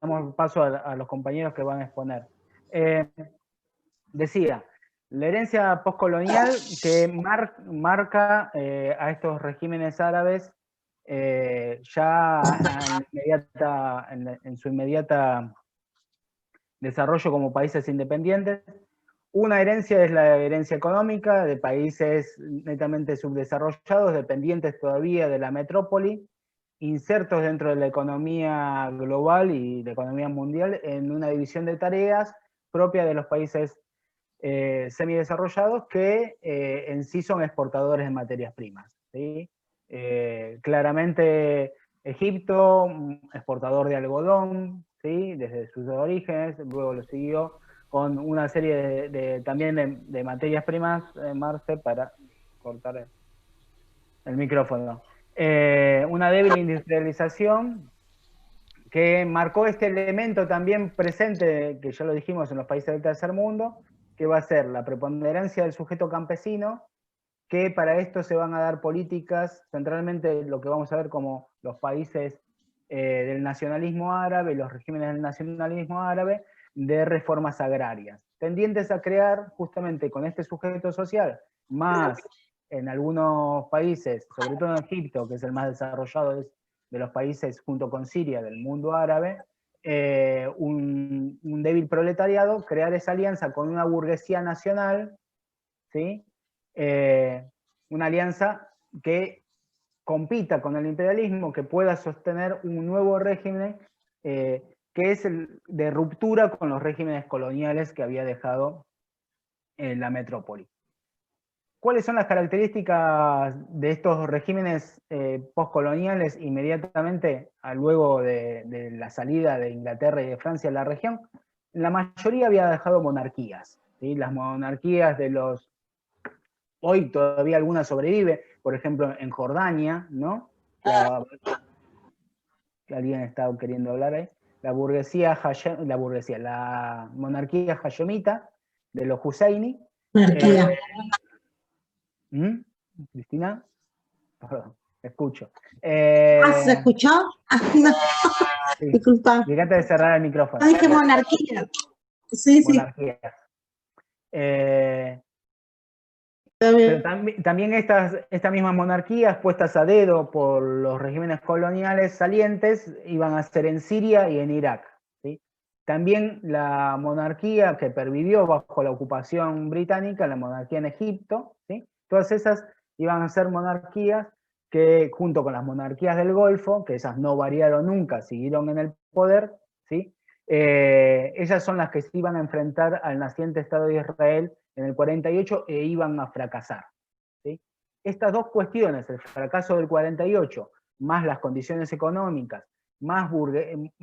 damos paso a los compañeros que van a exponer. Decía, la herencia postcolonial que marca a estos regímenes árabes ya en su inmediata desarrollo como países independientes. Una herencia es la herencia económica de países netamente subdesarrollados, dependientes todavía de la metrópoli, insertos dentro de la economía global y la economía mundial en una división de tareas propia de los países semidesarrollados que en sí son exportadores de materias primas. ¿Sí? Claramente Egipto, exportador de algodón, ¿sí? Desde sus orígenes, luego lo siguió con una serie también de materias primas, Marce, para cortar el micrófono. Una débil industrialización que marcó este elemento también presente, que ya lo dijimos en los países del tercer mundo, que va a ser la preponderancia del sujeto campesino, que para esto se van a dar políticas, centralmente lo que vamos a ver como los países del nacionalismo árabe, los regímenes del nacionalismo árabe, de reformas agrarias, tendientes a crear justamente con este sujeto social, más en algunos países, sobre todo en Egipto, que es el más desarrollado de los países junto con Siria del mundo árabe, un débil proletariado, crear esa alianza con una burguesía nacional, ¿sí? Una alianza que compita con el imperialismo, que pueda sostener un nuevo régimen que es de ruptura con los regímenes coloniales que había dejado la metrópoli. ¿Cuáles son las características de estos regímenes postcoloniales inmediatamente luego de la salida de Inglaterra y de Francia a la región? La mayoría había dejado monarquías, ¿sí? Las monarquías de los... Hoy todavía alguna sobrevive, por ejemplo, en Jordania, ¿no? Que alguien está queriendo hablar ahí. La monarquía hashemita de los Husseini. Monarquía. ¿Cristina? Perdón, escucho. ¿Se escuchó? No. Sí. Disculpa. Fíjate de cerrar el micrófono. No dije monarquía. Sí, monarquía. Pero también estas mismas monarquías puestas a dedo por los regímenes coloniales salientes iban a ser en Siria y en Irak. ¿sí? También la monarquía que pervivió bajo la ocupación británica, la monarquía en Egipto, ¿sí? Todas esas iban a ser monarquías que junto con las monarquías del Golfo, que esas no variaron nunca, siguieron en el poder, ¿sí? Ellas son las que se iban a enfrentar al naciente Estado de Israel en el 48 e iban a fracasar. ¿sí? Estas dos cuestiones, el fracaso del 48, más las condiciones económicas, más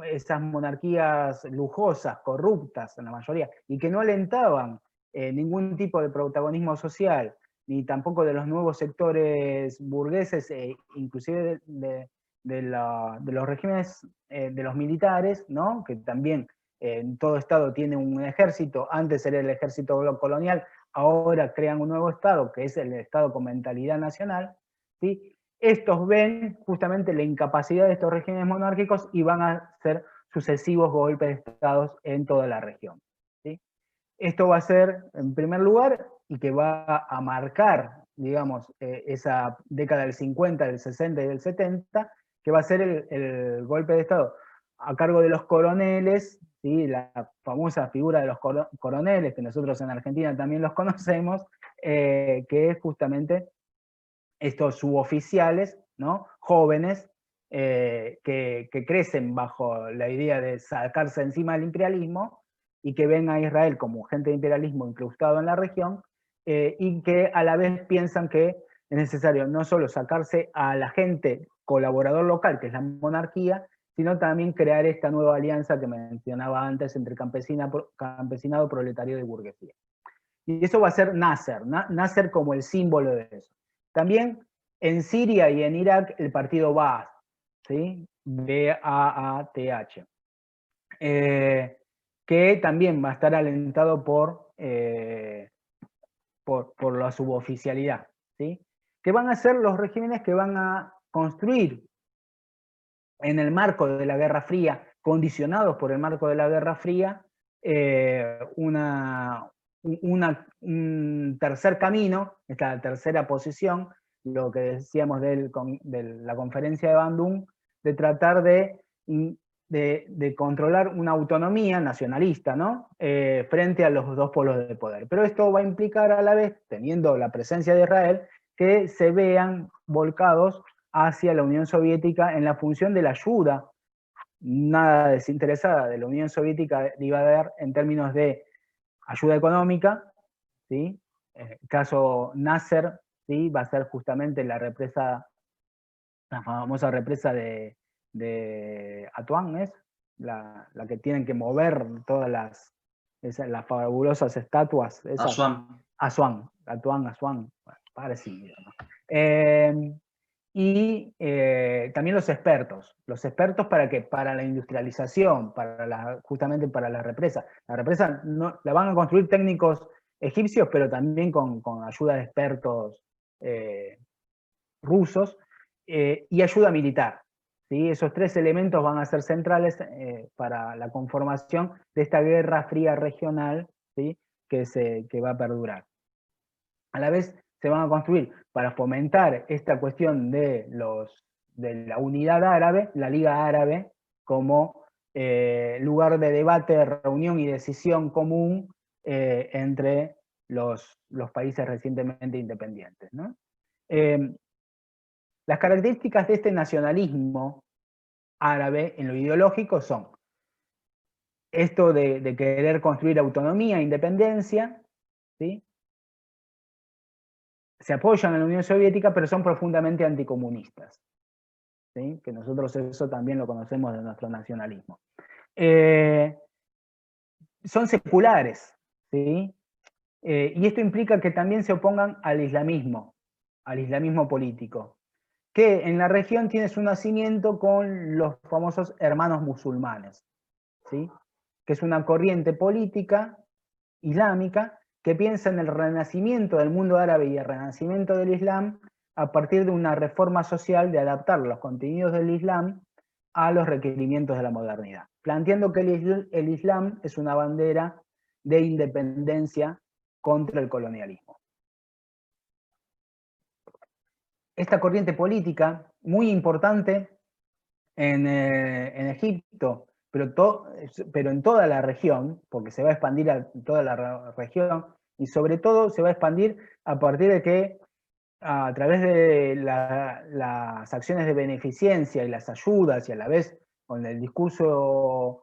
esas monarquías lujosas, corruptas en la mayoría, y que no alentaban ningún tipo de protagonismo social, ni tampoco de los nuevos sectores burgueses, inclusive de los regímenes de los militares, ¿no? Que también en todo estado tiene un ejército, antes era el ejército colonial, ahora crean un nuevo estado, que es el estado con mentalidad nacional, ¿sí? Estos ven justamente la incapacidad de estos regímenes monárquicos y van a hacer sucesivos golpes de estados en toda la región. ¿sí? Esto va a ser, en primer lugar, y que va a marcar, digamos, esa década del 50, del 60 y del 70, que va a ser el golpe de Estado a cargo de los coroneles, ¿sí? La famosa figura de los coroneles, que nosotros en Argentina también los conocemos, que es justamente estos suboficiales, ¿no? Jóvenes, que crecen bajo la idea de sacarse encima del imperialismo y que ven a Israel como agente de imperialismo incrustado en la región, y que a la vez piensan que es necesario no solo sacarse a la gente colaborador local, que es la monarquía, sino también crear esta nueva alianza que mencionaba antes entre campesinado, proletario y burguesía. Y eso va a ser Nasser, Nasser como el símbolo de eso. También en Siria y en Irak el partido Baath, ¿sí? B-A-A-T-H, que también va a estar alentado por la suboficialidad, ¿sí? Que van a ser los regímenes que van a construir en el marco de la Guerra Fría condicionados por el marco de la Guerra Fría, un tercer camino, esta tercera posición, lo que decíamos de la conferencia de Bandung, de tratar de controlar una autonomía nacionalista, ¿no? Frente a los dos polos de poder. Pero esto va a implicar a la vez, teniendo la presencia de Israel, que se vean volcados hacia la Unión Soviética en la función de la ayuda, nada desinteresada, de la Unión Soviética iba a dar en términos de ayuda económica, ¿sí? El caso Nasser, ¿sí? Va a ser justamente la famosa represa de Atuán, ¿es? La que tienen que mover todas las fabulosas estatuas. Asuán, Asuán, parecido, ¿no? Y también los expertos para que para la industrialización, justamente para la represa. La represa no, la van a construir técnicos egipcios, pero también con ayuda de expertos rusos, y ayuda militar. ¿Sí? Esos tres elementos van a ser centrales para la conformación de esta guerra fría regional, ¿sí? que va a perdurar. A la vez se van a construir para fomentar esta cuestión de la unidad árabe, la Liga Árabe, como lugar de debate, reunión y decisión común entre los países recientemente independientes, ¿no? Las características de este nacionalismo árabe en lo ideológico son esto de querer construir autonomía, independencia, ¿sí? Se apoyan a la Unión Soviética, pero son profundamente anticomunistas, ¿sí? Que nosotros eso también lo conocemos de nuestro nacionalismo. Son seculares, ¿sí? Y esto implica que también se opongan al islamismo político, que en la región tiene su nacimiento con los famosos hermanos musulmanes, ¿sí? Que es una corriente política islámica que piensa en el renacimiento del mundo árabe y el renacimiento del Islam a partir de una reforma social de adaptar los contenidos del Islam a los requerimientos de la modernidad, planteando que el Islam es una bandera de independencia contra el colonialismo. Esta corriente política, muy importante en Egipto, pero en toda la región, porque se va a expandir a toda la región, y sobre todo se va a expandir a partir de que a través de las acciones de beneficencia y las ayudas, y a la vez con el discurso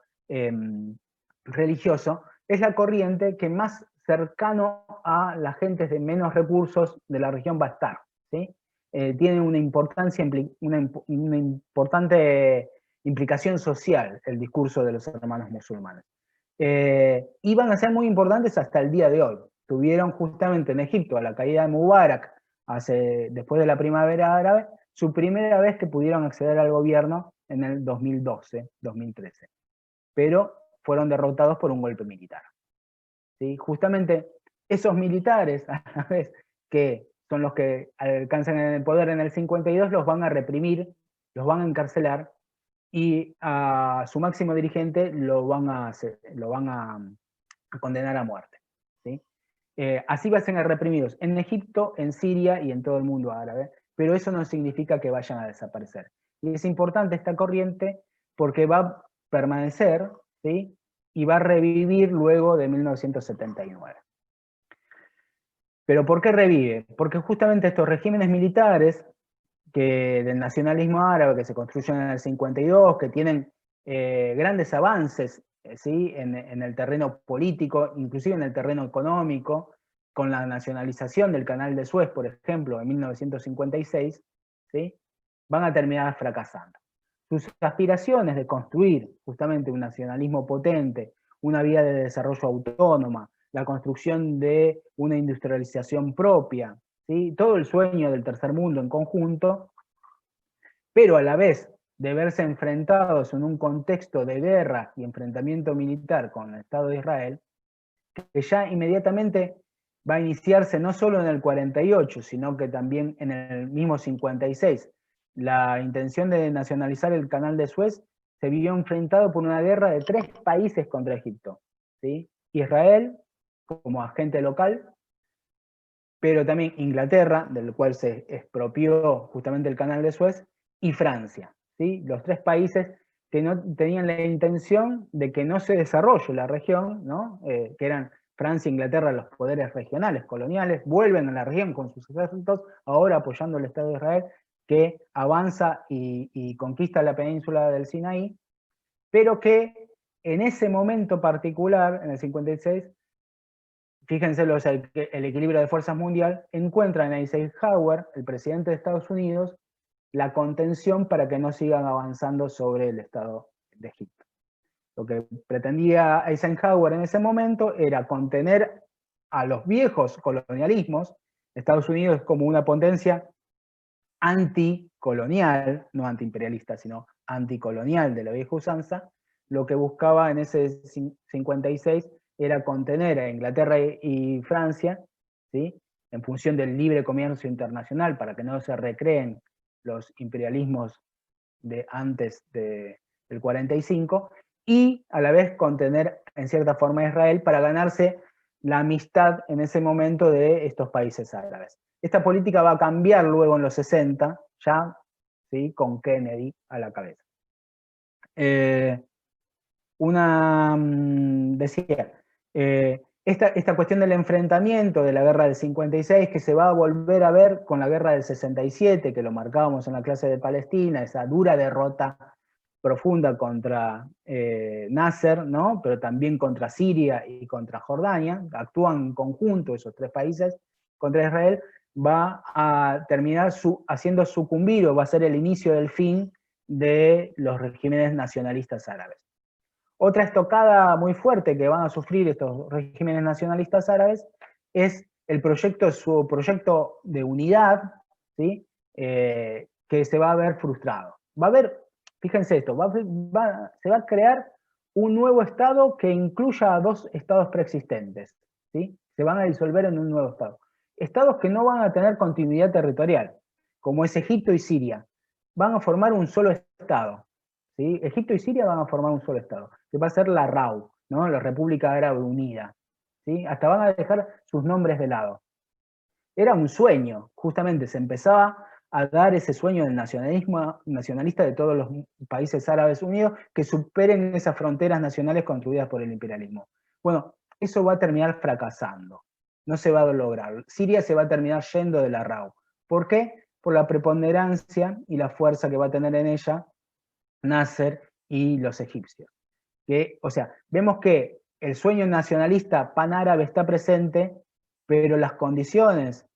religioso, es la corriente que más cercano a las gentes de menos recursos de la región va a estar, ¿sí? Tiene una importante implicación social el discurso de los hermanos musulmanes. Y van a ser muy importantes hasta el día de hoy. Tuvieron justamente en Egipto, a la caída de Mubarak, después de la primavera árabe, su primera vez que pudieron acceder al gobierno en el 2012-2013. Pero fueron derrotados por un golpe militar. ¿Sí? Justamente esos militares, a la vez, que son los que alcanzan el poder en el 52, los van a reprimir, los van a encarcelar, y a su máximo dirigente lo van a condenar a muerte. ¿Sí? Así van a ser reprimidos en Egipto, en Siria y en todo el mundo árabe, pero eso no significa que vayan a desaparecer. Y es importante esta corriente porque va a permanecer, ¿sí? Y va a revivir luego de 1979. ¿Pero por qué revive? Porque justamente estos regímenes militares del nacionalismo árabe que se construyen en el 52, que tienen grandes avances, ¿sí? en el terreno político, inclusive en el terreno económico, con la nacionalización del Canal de Suez, por ejemplo, en 1956, ¿sí? Van a terminar fracasando. Sus aspiraciones de construir justamente un nacionalismo potente, una vía de desarrollo autónoma, la construcción de una industrialización propia, ¿sí? Todo el sueño del tercer mundo en conjunto, pero a la vez de verse enfrentados en un contexto de guerra y enfrentamiento militar con el Estado de Israel, que ya inmediatamente va a iniciarse no solo en el 48, sino que también en el mismo 56. La intención de nacionalizar el Canal de Suez se vio enfrentado por una guerra de 3 países contra Egipto, ¿sí? Israel, como agente local, pero también Inglaterra, del cual se expropió justamente el canal de Suez, y Francia, ¿sí? Los 3 países que no tenían la intención de que no se desarrolle la región, ¿no? Que eran Francia e Inglaterra, los poderes regionales, coloniales, vuelven a la región con sus ejércitos, ahora apoyando al Estado de Israel, que avanza y conquista la península del Sinaí, pero que en ese momento particular, en el 56, fíjense el equilibrio de fuerzas mundial, encuentra en Eisenhower, el presidente de Estados Unidos, la contención para que no sigan avanzando sobre el Estado de Egipto. Lo que pretendía Eisenhower en ese momento era contener a los viejos colonialismos. Estados Unidos es como una potencia anticolonial, no antiimperialista, sino anticolonial de la vieja usanza. Lo que buscaba en ese 56 era contener a Inglaterra y Francia, ¿sí? En función del libre comercio internacional, para que no se recreen los imperialismos de antes del 45, y a la vez contener en cierta forma a Israel para ganarse la amistad en ese momento de estos países árabes. Esta política va a cambiar luego en los 60, ya, ¿sí? Con Kennedy a la cabeza. Decía, esta cuestión del enfrentamiento de la guerra del 56, que se va a volver a ver con la guerra del 67, que lo marcábamos en la clase de Palestina, esa dura derrota profunda contra Nasser, ¿no? Pero también contra Siria y contra Jordania, actúan en conjunto esos 3 países contra Israel, va a terminar haciendo sucumbir, o va a ser el inicio del fin de los regímenes nacionalistas árabes. Otra estocada muy fuerte que van a sufrir estos regímenes nacionalistas árabes es su proyecto de unidad, ¿sí? Que se va a ver frustrado. Va a haber, fíjense esto, se va a crear un nuevo Estado que incluya a 2 estados preexistentes, ¿sí? Se van a disolver en un nuevo Estado. Estados que no van a tener continuidad territorial, como es Egipto y Siria. Van a formar un solo Estado, ¿sí? Egipto y Siria van a formar un solo Estado, que va a ser la RAU, ¿no? La República Árabe Unida, ¿sí? Hasta van a dejar sus nombres de lado. Era un sueño, justamente se empezaba a dar ese sueño del nacionalismo nacionalista de todos los países árabes unidos, que superen esas fronteras nacionales construidas por el imperialismo. Bueno, eso va a terminar fracasando, no se va a lograr. Siria se va a terminar yendo de la RAU. ¿Por qué? Por la preponderancia y la fuerza que va a tener en ella Nasser y los egipcios. O sea, vemos que el sueño nacionalista panárabe está presente, pero las condiciones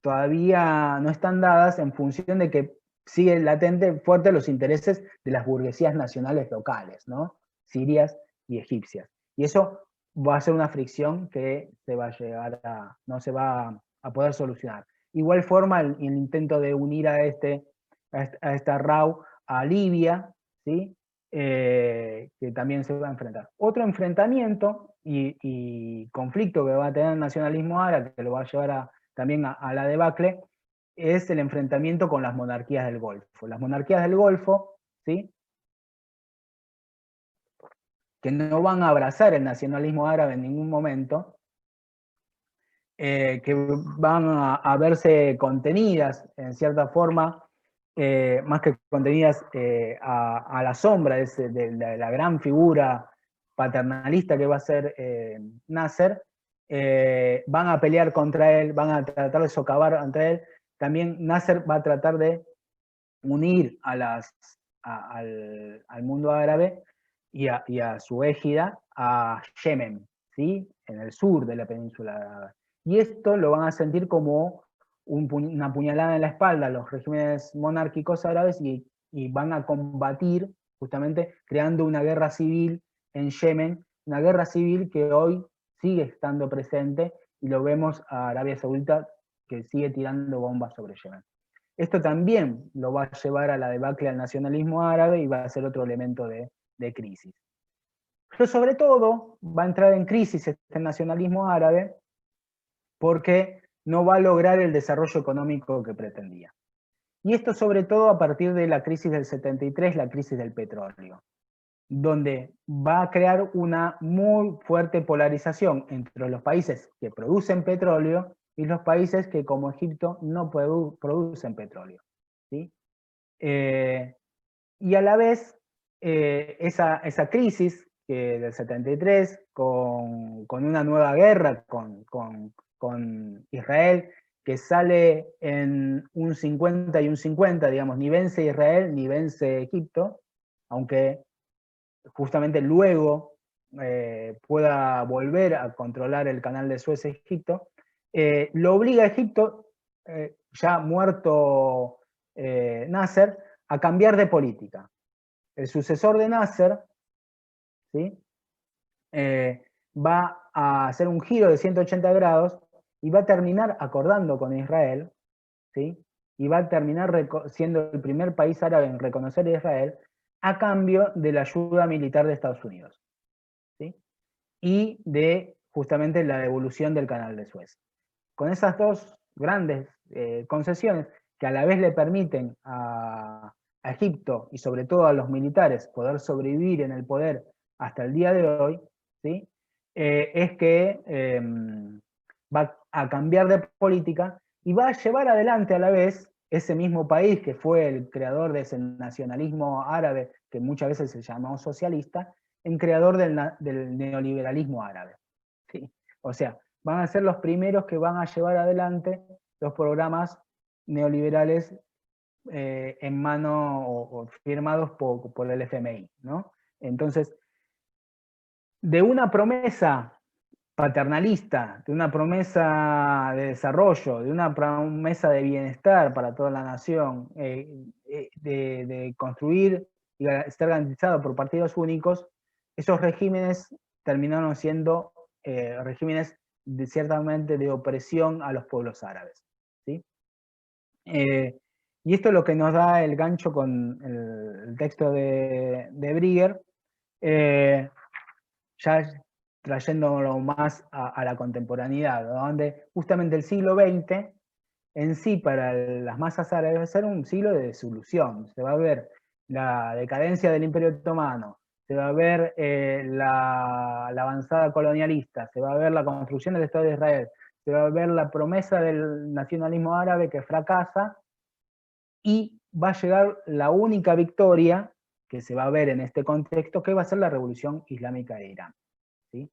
todavía no están dadas en función de que sigue latente fuerte los intereses de las burguesías nacionales locales, ¿no? Sirias y egipcias. Y eso va a ser una fricción que no se va a poder solucionar. Igual forma el intento de unir a esta RAU a Libia, ¿sí? Que también se va a enfrentar. Otro enfrentamiento y conflicto que va a tener el nacionalismo árabe, que lo va a llevar también a la debacle, es el enfrentamiento con las monarquías del Golfo. Las monarquías del Golfo, ¿sí? Que no van a abrazar el nacionalismo árabe en ningún momento, que van a verse contenidas, en cierta forma, más que contenidas a la sombra de la gran figura paternalista que va a ser Nasser, van a pelear contra él, van a tratar de socavar ante él. También Nasser va a tratar de unir al mundo árabe y a su égida a Yemen, ¿sí? En el sur de la península árabe. Y esto lo van a sentir como una puñalada en la espalda a los regímenes monárquicos árabes y van a combatir justamente creando una guerra civil en Yemen, una guerra civil que hoy sigue estando presente y lo vemos a Arabia Saudita que sigue tirando bombas sobre Yemen. Esto también lo va a llevar a la debacle al nacionalismo árabe y va a ser otro elemento de crisis. Pero sobre todo va a entrar en crisis este nacionalismo árabe porque no va a lograr el desarrollo económico que pretendía. Y esto sobre todo a partir de la crisis del 73, la crisis del petróleo, donde va a crear una muy fuerte polarización entre los países que producen petróleo y los países que, como Egipto, no producen petróleo, ¿sí? Y a la vez, esa crisis del 73, con una nueva guerra con Israel, que sale en un 50 y un 50, digamos, ni vence Israel ni vence Egipto, aunque justamente luego pueda volver a controlar el canal de Suez Egipto, lo obliga a Egipto, ya muerto Nasser, a cambiar de política. El sucesor de Nasser, ¿sí? Va a hacer un giro de 180 grados y va a terminar acordando con Israel, ¿sí? Y va a terminar siendo el primer país árabe en reconocer a Israel a cambio de la ayuda militar de Estados Unidos, ¿sí? Y de justamente la devolución del canal de Suez. Con esas dos grandes concesiones, que a la vez le permiten a Egipto y sobre todo a los militares poder sobrevivir en el poder hasta el día de hoy, ¿sí? Es que va a cambiar de política y va a llevar adelante a la vez ese mismo país que fue el creador de ese nacionalismo árabe, que muchas veces se llamó socialista, en creador del neoliberalismo árabe, ¿sí? O sea, van a ser los primeros que van a llevar adelante los programas neoliberales en mano o firmados por el FMI, ¿no? Entonces, de una promesa paternalista, de una promesa de desarrollo, de una promesa de bienestar para toda la nación, de construir y estar garantizado por partidos únicos, esos regímenes terminaron siendo regímenes ciertamente de opresión a los pueblos árabes, ¿sí? Y esto es lo que nos da el gancho con el texto de Brigger, ya trayéndolo más a la contemporaneidad, donde justamente el siglo XX en sí para las masas árabes va a ser un siglo de disolución. Se va a ver la decadencia del Imperio Otomano, se va a ver la avanzada colonialista, se va a ver la construcción del Estado de Israel, se va a ver la promesa del nacionalismo árabe que fracasa, y va a llegar la única victoria que se va a ver en este contexto, que va a ser la Revolución Islámica de Irán, ¿sí?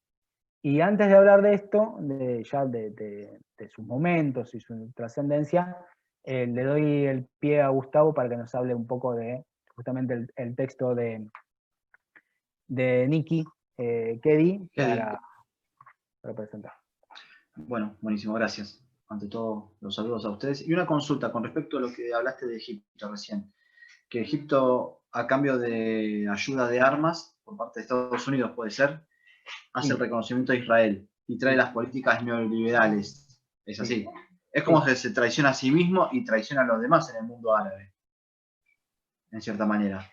Y antes de hablar de esto, de sus momentos y su trascendencia, le doy el pie a Gustavo para que nos hable un poco de justamente el texto de Nikki Keddie para presentar. Bueno, buenísimo, gracias. Ante todo, los saludos a ustedes. Y una consulta con respecto a lo que hablaste de Egipto recién. Que Egipto, a cambio de ayuda de armas por parte de Estados Unidos, puede ser, hace el reconocimiento de Israel y trae las políticas neoliberales. Es así. Es como que se traiciona a sí mismo y traiciona a los demás en el mundo árabe. En cierta manera.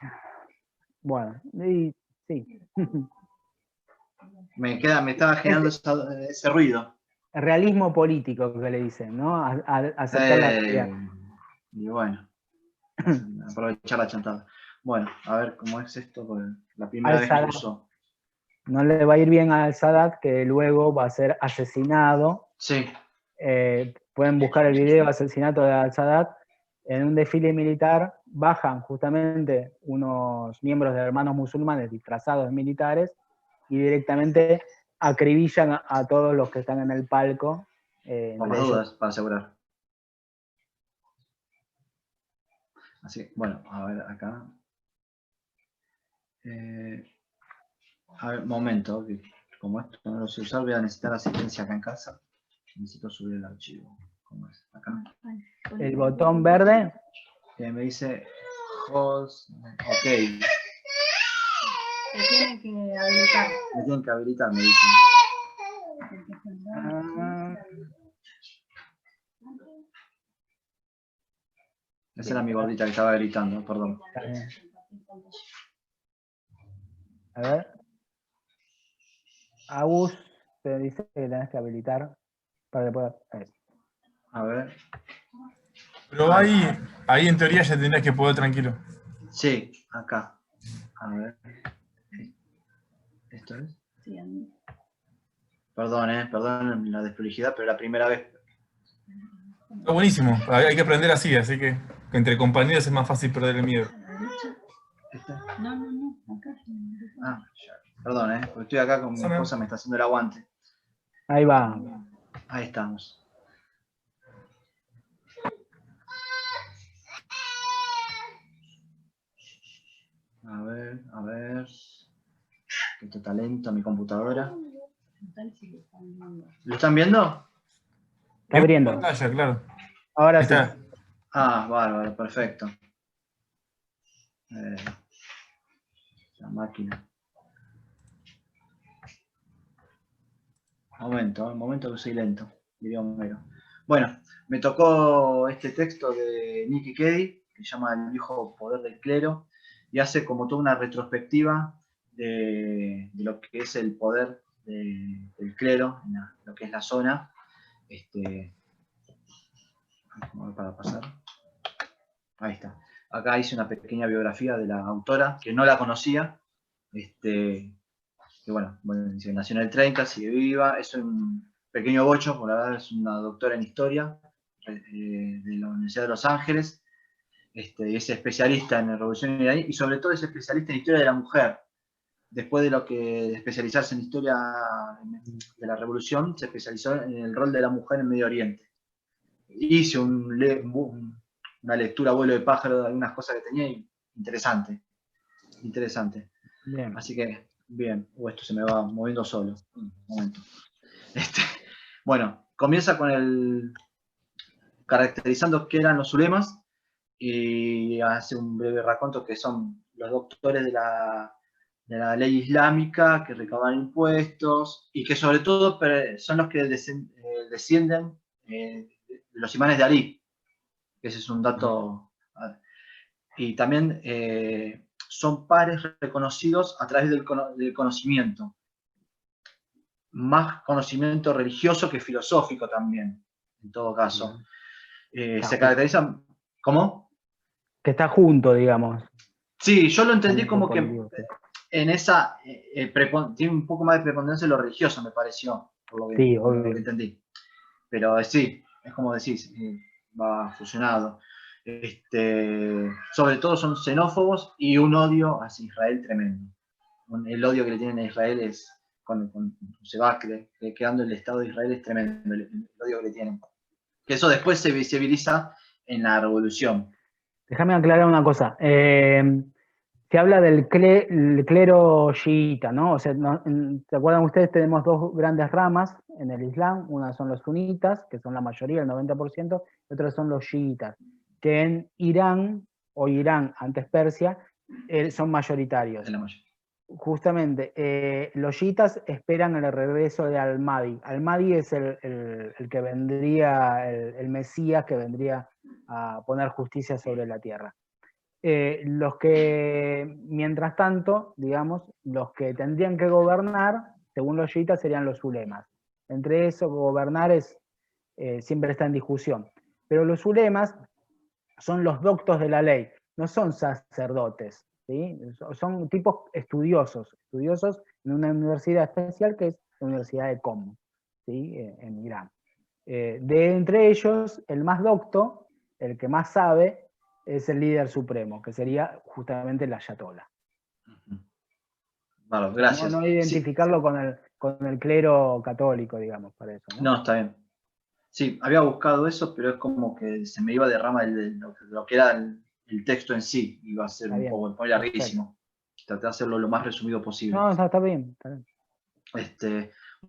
Bueno, sí. Me estaba generando ese ruido. Realismo político que le dicen, ¿no? Aceptar la realidad. Y bueno, aprovechar la chantada. Bueno, a ver cómo es esto, porque la primera vez que uso. No le va a ir bien a Al-Sadat, que luego va a ser asesinado. Sí. Pueden buscar el video de asesinato de Al-Sadat. En un desfile militar bajan justamente unos miembros de hermanos musulmanes disfrazados de militares y directamente acribillan a todos los que están en el palco. Por las dudas, para asegurar. Así, bueno, a ver acá. A ver, momento, como esto no lo sé usar, voy a necesitar asistencia acá en casa. Necesito subir el archivo. ¿Cómo es? Acá. El botón verde. Me dice host. Ok. Me tienen que habilitar. Me tienen que habilitar, me dicen. Esa era mi gordita que estaba gritando, perdón. A ver. Agus te dice que tenés que habilitar para que puedas. A ver. Pero ahí en teoría ya tendrías que poder tranquilo. Sí, acá. A ver. ¿Esto es? Perdón la desprolijidad, pero la primera vez. Está buenísimo, hay que aprender así que entre compañeros es más fácil perder el miedo. ¿Esta? No, acá. Ah, ya. Perdón, porque estoy acá con mi esposa, me está haciendo el aguante. Ahí va. Ahí estamos. A ver. Esto está lento, mi computadora. ¿Lo están viendo? Está abriendo. Pantalla, claro. Ahora Ahí sí. está. Ah, bárbaro, perfecto. La máquina. Un momento que soy lento, diría Homero. Bueno, me tocó este texto de Nikki Keddie, que se llama El viejo poder del clero, y hace como toda una retrospectiva de lo que es el poder del clero, en lo que es la zona. Para pasar. Ahí está. Acá hice una pequeña biografía de la autora, que no la conocía, que bueno, nació en el 30, sigue viva, es un pequeño bocho, por la verdad es una doctora en historia de la Universidad de Los Ángeles, y es especialista en la Revolución iraní, y sobre todo es especialista en historia de la mujer. Después de especializarse en historia de la Revolución, se especializó en el rol de la mujer en Medio Oriente. Hice una lectura a vuelo de pájaro de algunas cosas que tenía y interesante. Bien. Así que, bien, esto se me va moviendo solo. Un momento. Bueno, comienza con caracterizando qué eran los ulemas y hace un breve raconto que son los doctores de la ley islámica que recaudan impuestos y que sobre todo son los que descienden de los imanes de Alí. Ese es un dato. Y también son pares reconocidos a través del conocimiento. Más conocimiento religioso que filosófico también, en todo caso. Se caracterizan. ¿Cómo? Que está junto, digamos. Sí, yo lo entendí como que en esa. Tiene un poco más de preponderancia lo religioso, me pareció, por lo que entendí. Pero sí, es como decís, va fusionado. Sobre todo son xenófobos y un odio hacia Israel tremendo. El odio que le tienen a Israel es, cuando se va quedando el Estado de Israel es tremendo, el odio que le tienen. Que eso después se visibiliza en la revolución. Déjame aclarar una cosa. Se habla del clero chiita, ¿no? O sea, ¿se acuerdan ustedes? Tenemos dos grandes ramas en el Islam. Una son los sunitas, que son la mayoría, el 90%, y otras son los chiitas, que en Irán, o Irán, antes Persia, son mayoritarios. Justamente, los chiitas esperan el regreso de Al-Mahdi. Al-Mahdi es el que vendría, el Mesías que vendría a poner justicia sobre la tierra. Los que, mientras tanto, digamos, los que tendrían que gobernar, según los chiitas, serían los ulemas. Entre eso, gobernar siempre está en discusión. Pero los ulemas son los doctos de la ley, no son sacerdotes, ¿sí? Son tipos estudiosos en una universidad especial que es la Universidad de Qom, ¿sí? En Irán. De entre ellos, el más docto, el que más sabe, es el líder supremo, que sería justamente el ayatolá. Bueno, gracias. No identificarlo sí. con el clero católico, digamos, para eso, ¿no? No, está bien. Sí, había buscado eso, pero es como que se me iba de rama lo que era el texto en sí. Iba a ser un poco muy larguísimo. Traté de hacerlo lo más resumido posible. No, está bien.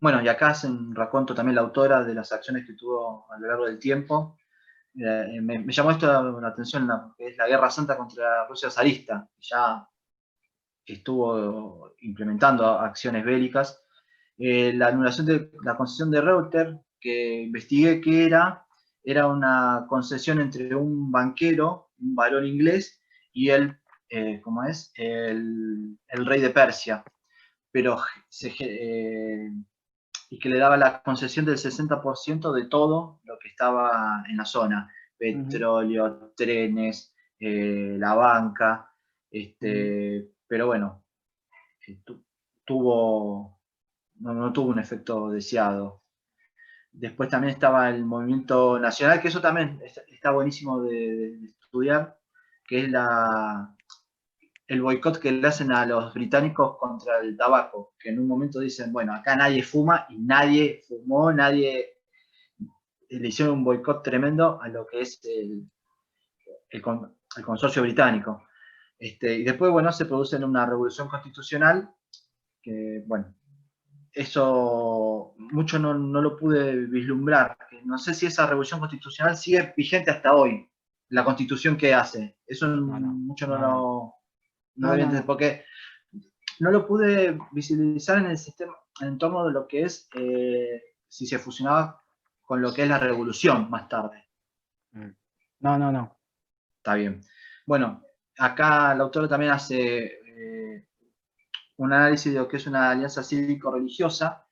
Bueno, y acá hace un raconto también la autora de las acciones que tuvo a lo largo del tiempo. Me llamó esto la atención, que es la Guerra Santa contra Rusia zarista. Ya estuvo implementando acciones bélicas. La anulación de la concesión de Reuter, que investigué que era una concesión entre un banquero, un varón inglés, y el rey de Persia. Pero y que le daba la concesión del 60% de todo lo que estaba en la zona. petróleo, trenes, la banca, pero bueno, no tuvo un efecto deseado. Después también estaba el movimiento nacional, que eso también está buenísimo de estudiar, que es el boicot que le hacen a los británicos contra el tabaco, que en un momento dicen, bueno, acá nadie fuma, y nadie fumó, le hicieron un boicot tremendo a lo que es el consorcio británico. Y después, bueno, se produce una revolución constitucional, que, bueno, eso mucho no lo pude vislumbrar. No sé si esa revolución constitucional sigue vigente hasta hoy, la constitución que hace. Eso mucho no lo entendí, porque no lo pude visibilizar en el sistema, en torno de lo que es, si se fusionaba con lo que es la revolución más tarde. No. Está bien. Bueno, acá el autor también hace un análisis de lo que es una alianza cívico-religiosa,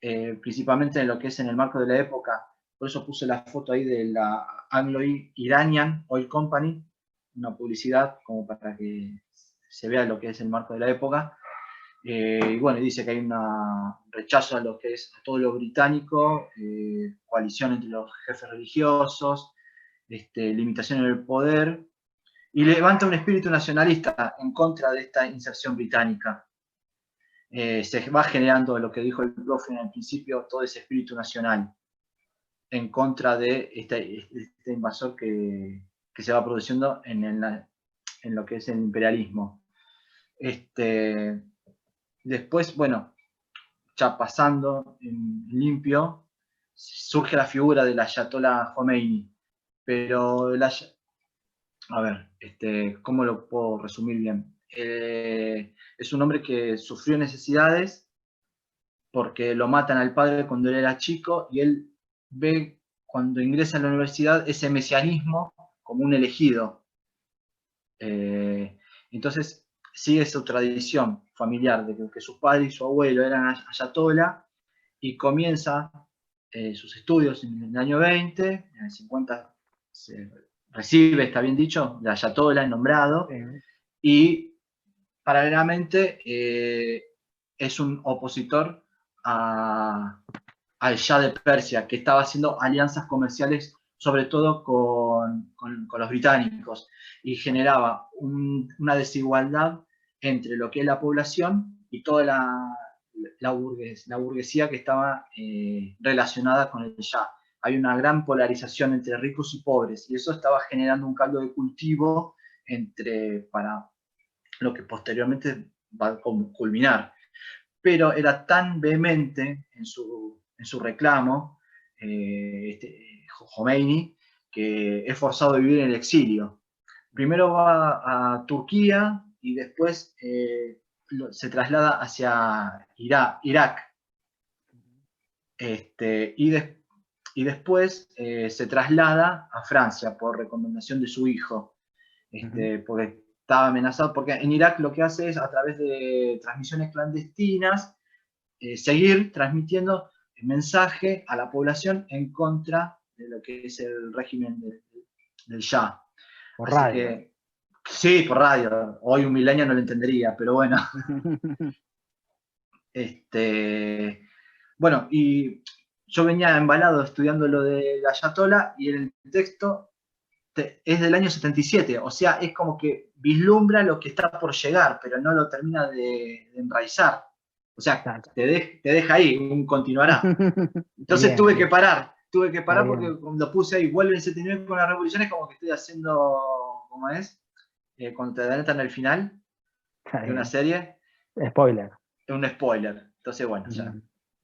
principalmente en lo que es en el marco de la época. Por eso puse la foto ahí de la Anglo-Iranian Oil Company, una publicidad como para que se vea lo que es el marco de la época. Y bueno, dice que hay un rechazo a lo que es a todo lo británico, coalición entre los jefes religiosos, limitación en el poder, y levanta un espíritu nacionalista en contra de esta inserción británica. Se va generando, lo que dijo el profe en el principio, todo ese espíritu nacional en contra de este invasor que se va produciendo en lo que es el imperialismo. Después, bueno, ya pasando en limpio, surge la figura del Ayatollah Khomeini, pero a ver, ¿cómo lo puedo resumir bien? Es un hombre que sufrió necesidades porque lo matan al padre cuando él era chico, y él ve cuando ingresa a la universidad ese mesianismo como un elegido. Entonces sigue su tradición familiar de que su padre y su abuelo eran ayatollah, y comienza sus estudios en el año 20, en el 50 se recibe, está bien dicho, de ayatollah nombrado, y paralelamente es un opositor al Shah de Persia, que estaba haciendo alianzas comerciales sobre todo con los británicos, y generaba una desigualdad entre lo que es la población y toda la burguesía que estaba relacionada con el Shah. Hay una gran polarización entre ricos y pobres, y eso estaba generando un caldo de cultivo para lo que posteriormente va a culminar. Pero era tan vehemente en su reclamo, Khomeini, que es forzado a vivir en el exilio. Primero va a Turquía y después se traslada hacia Irak. Y después se traslada a Francia por recomendación de su hijo, porque estaba amenazado, porque en Irak lo que hace es, a través de transmisiones clandestinas, seguir transmitiendo el mensaje a la población en contra de lo que es el régimen del Shah. Por Así radio. que, sí, por radio. Hoy un milenio no lo entendería, pero bueno. Bueno, y yo venía embalado estudiando lo de la Ayatollah, y en el texto es del año 77, o sea, es como que vislumbra lo que está por llegar, pero no lo termina de enraizar. O sea, te deja ahí, un continuará. Entonces Bien, tuve que parar porque bien. cuando puse ahí, vuelve en 79 con la revolución, es como que estoy haciendo, ¿cómo es? Cuando te adelantan el final de una serie, Spoiler. es un spoiler. Entonces, bueno, ya,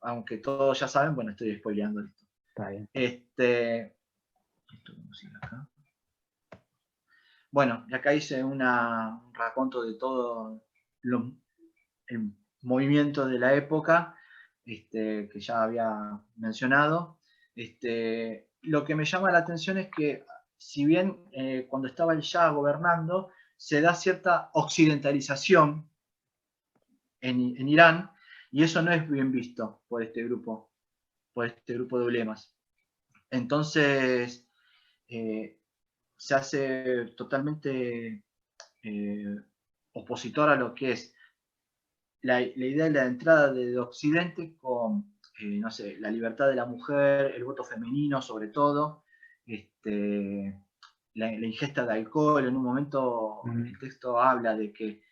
aunque todos ya saben, bueno, estoy spoileando esto. Está bien. Acá. Bueno, y acá hice un raconto de todo el movimiento de la época, que ya había mencionado. Lo que me llama la atención es que, si bien cuando estaba el Shah gobernando, se da cierta occidentalización en Irán, y eso no es bien visto por este grupo de ulemas. Entonces, se hace totalmente opositor a lo que es la idea de la entrada de Occidente con, no sé, la libertad de la mujer, el voto femenino sobre todo, la ingesta de alcohol. En un momento el texto habla de que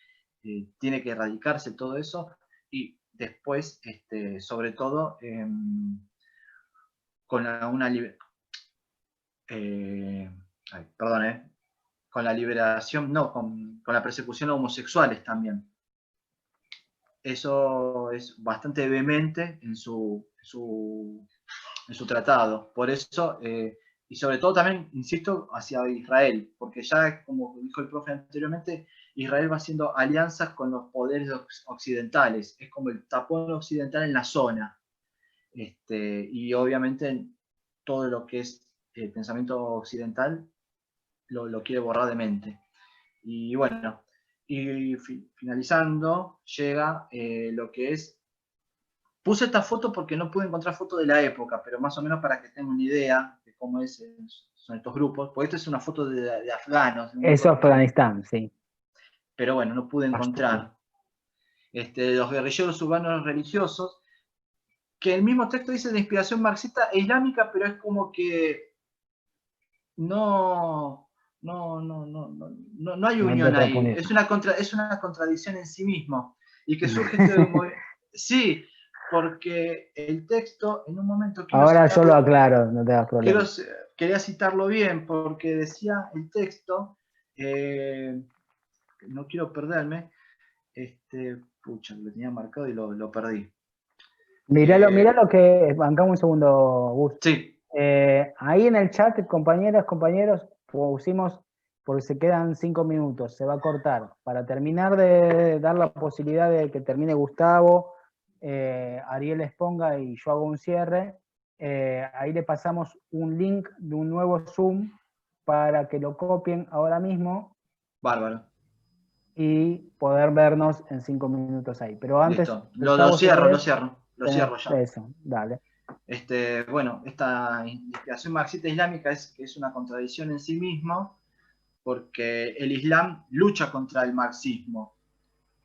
tiene que erradicarse todo eso, y después, sobre todo, con con la liberación, no, con la persecución a homosexuales también. Eso es bastante vehemente en su tratado. Por eso, y sobre todo también, insisto, hacia Israel, porque ya, como dijo el profe anteriormente, Israel va haciendo alianzas con los poderes occidentales. Es como el tapón occidental en la zona. Y obviamente todo lo que es el pensamiento occidental lo quiere borrar de mente. Y bueno, y finalizando, llega lo que es... Puse esta foto porque no pude encontrar foto de la época, pero más o menos para que tengan una idea de cómo son estos grupos. Porque esta es una foto de afganos. Eso es Afganistán, sí. Pero bueno, no pude encontrar. Los guerrilleros urbanos religiosos, que el mismo texto dice de inspiración marxista e islámica, pero es como que no hay unión ahí. Es una contradicción en sí mismo. Y que surge sí, porque el texto, en un momento... Ahora yo lo aclaro, no te das problema. Quería citarlo bien, porque decía el texto, no quiero perderme, pucha, lo tenía marcado y lo perdí. Mirá lo que... Bancamos un segundo, Gus. Sí. Ahí en el chat, compañeras, compañeros, pusimos, porque se quedan 5 minutos, se va a cortar. Para terminar de dar la posibilidad de que termine Gustavo, Ariel exponga y yo hago un cierre, ahí le pasamos un link de un nuevo Zoom para que lo copien ahora mismo. Bárbaro. Y poder vernos en 5 minutos ahí. Pero antes... Listo. Lo cierro ya. Eso, dale. Bueno, esta inspiración marxista islámica es una contradicción en sí mismo, porque el Islam lucha contra el marxismo,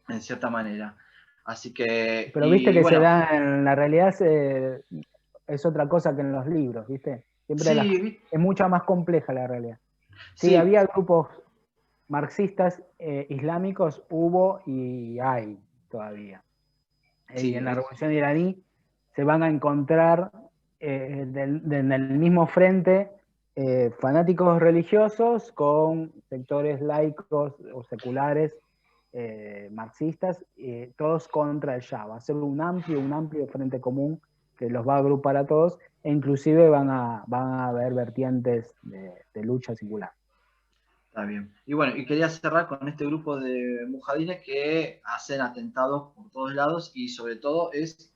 en cierta manera. Así que... Pero viste que se da, en la realidad es otra cosa que en los libros, ¿viste? Siempre es mucho más compleja la realidad. Sí, había grupos marxistas islámicos, hubo y hay todavía. Sí, y en la revolución iraní se van a encontrar en el mismo frente fanáticos religiosos con sectores laicos o seculares marxistas, todos contra el Shah. Va a ser un amplio frente común que los va a agrupar a todos, e inclusive van a haber vertientes de lucha singular. Está bien. Y bueno, y quería cerrar con este grupo de mujahidines que hacen atentados por todos lados, y sobre todo es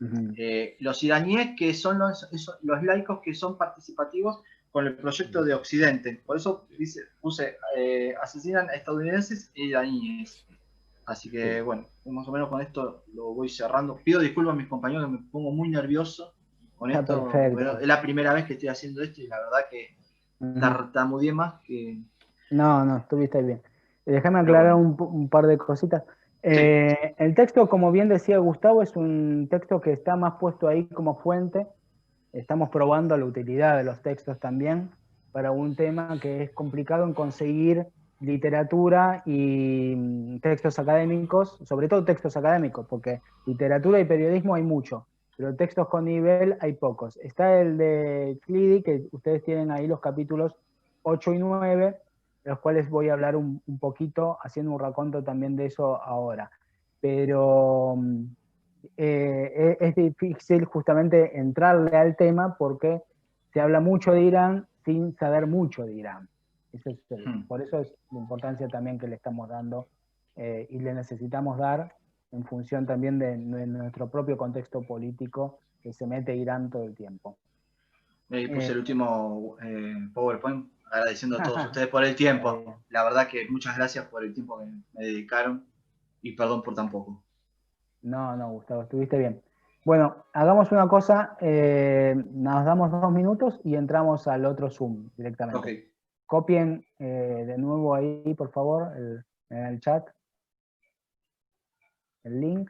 los iraníes, que son los laicos que son participativos con el proyecto de Occidente. Por eso puse asesinan a estadounidenses e iraníes. Así que bueno, más o menos con esto lo voy cerrando. Pido disculpas a mis compañeros que me pongo muy nervioso con esto. Pero es la primera vez que estoy haciendo esto y la verdad que tartamudeé más que... No, estuviste bien. Déjame aclarar un par de cositas. El texto, como bien decía Gustavo, es un texto que está más puesto ahí como fuente. Estamos probando la utilidad de los textos también para un tema que es complicado en conseguir literatura y textos académicos, sobre todo textos académicos, porque literatura y periodismo hay mucho, pero textos con nivel hay pocos. Está el de Clidi, que ustedes tienen ahí los capítulos 8 y 9, de los cuales voy a hablar un poquito, haciendo un raconto también de eso ahora. Pero es difícil justamente entrarle al tema porque se habla mucho de Irán sin saber mucho de Irán. Por eso es la importancia también que le estamos dando y le necesitamos dar en función también de nuestro propio contexto político, que se mete Irán todo el tiempo. Puse el último PowerPoint agradeciendo a todos ustedes por el tiempo. La verdad que muchas gracias por el tiempo que me dedicaron y perdón por tan poco. No, Gustavo, estuviste bien. Bueno, hagamos una cosa, nos damos 2 minutos y entramos al otro Zoom directamente. copien de nuevo ahí, por favor, en el chat, el link.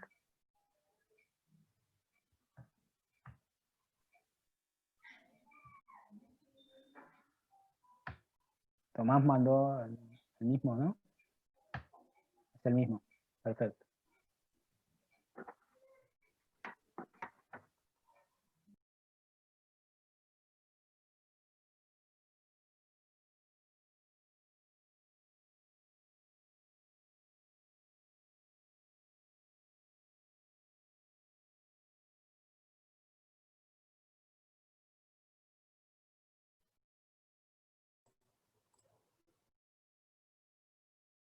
Tomás mandó el mismo, ¿no? Es el mismo, perfecto.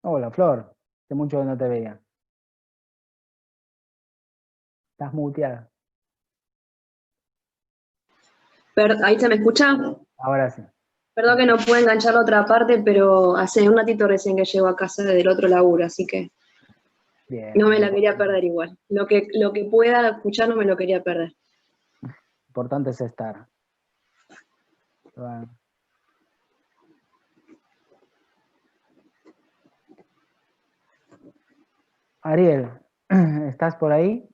Hola, Flor. Hace mucho que no te veía. Estás muteada. ¿Ahí se me escucha? Ahora sí. Perdón que no puedo enganchar la otra parte, pero hace un ratito recién que llego a casa del otro laburo, así que Bien. no me la quería perder igual. Lo que pueda escuchar no me lo quería perder. Importante es estar. Bueno. Ariel, ¿estás por ahí?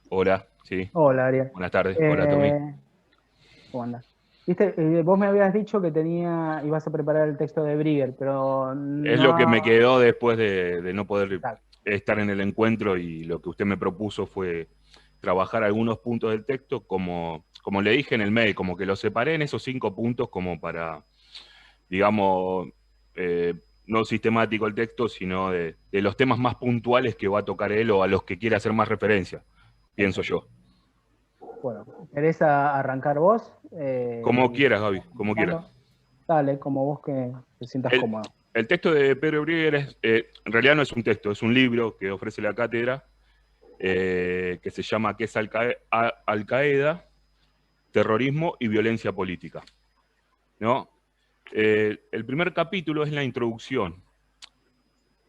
Hola, sí. Hola, Ariel. Buenas tardes. Hola, Tommy. ¿Cómo andas? Viste, vos me habías dicho que ibas a preparar el texto de Brigger, pero no... Es lo que me quedó después de no poder Exacto. estar en el encuentro, y lo que usted me propuso fue trabajar algunos puntos del texto, como le dije en el mail, como que los separé en esos 5 puntos como para, digamos, no sistemático el texto, sino de los temas más puntuales que va a tocar él o a los que quiere hacer más referencia, pienso yo. Bueno, ¿querés arrancar vos? Como quieras, Gaby, como quieras. Dale, como vos que te sientas cómodo. El texto de Pedro Brigger en realidad no es un texto, es un libro que ofrece la cátedra, que se llama ¿Qué es Al-Qaeda? Terrorismo y violencia política, ¿no? El primer capítulo es la introducción.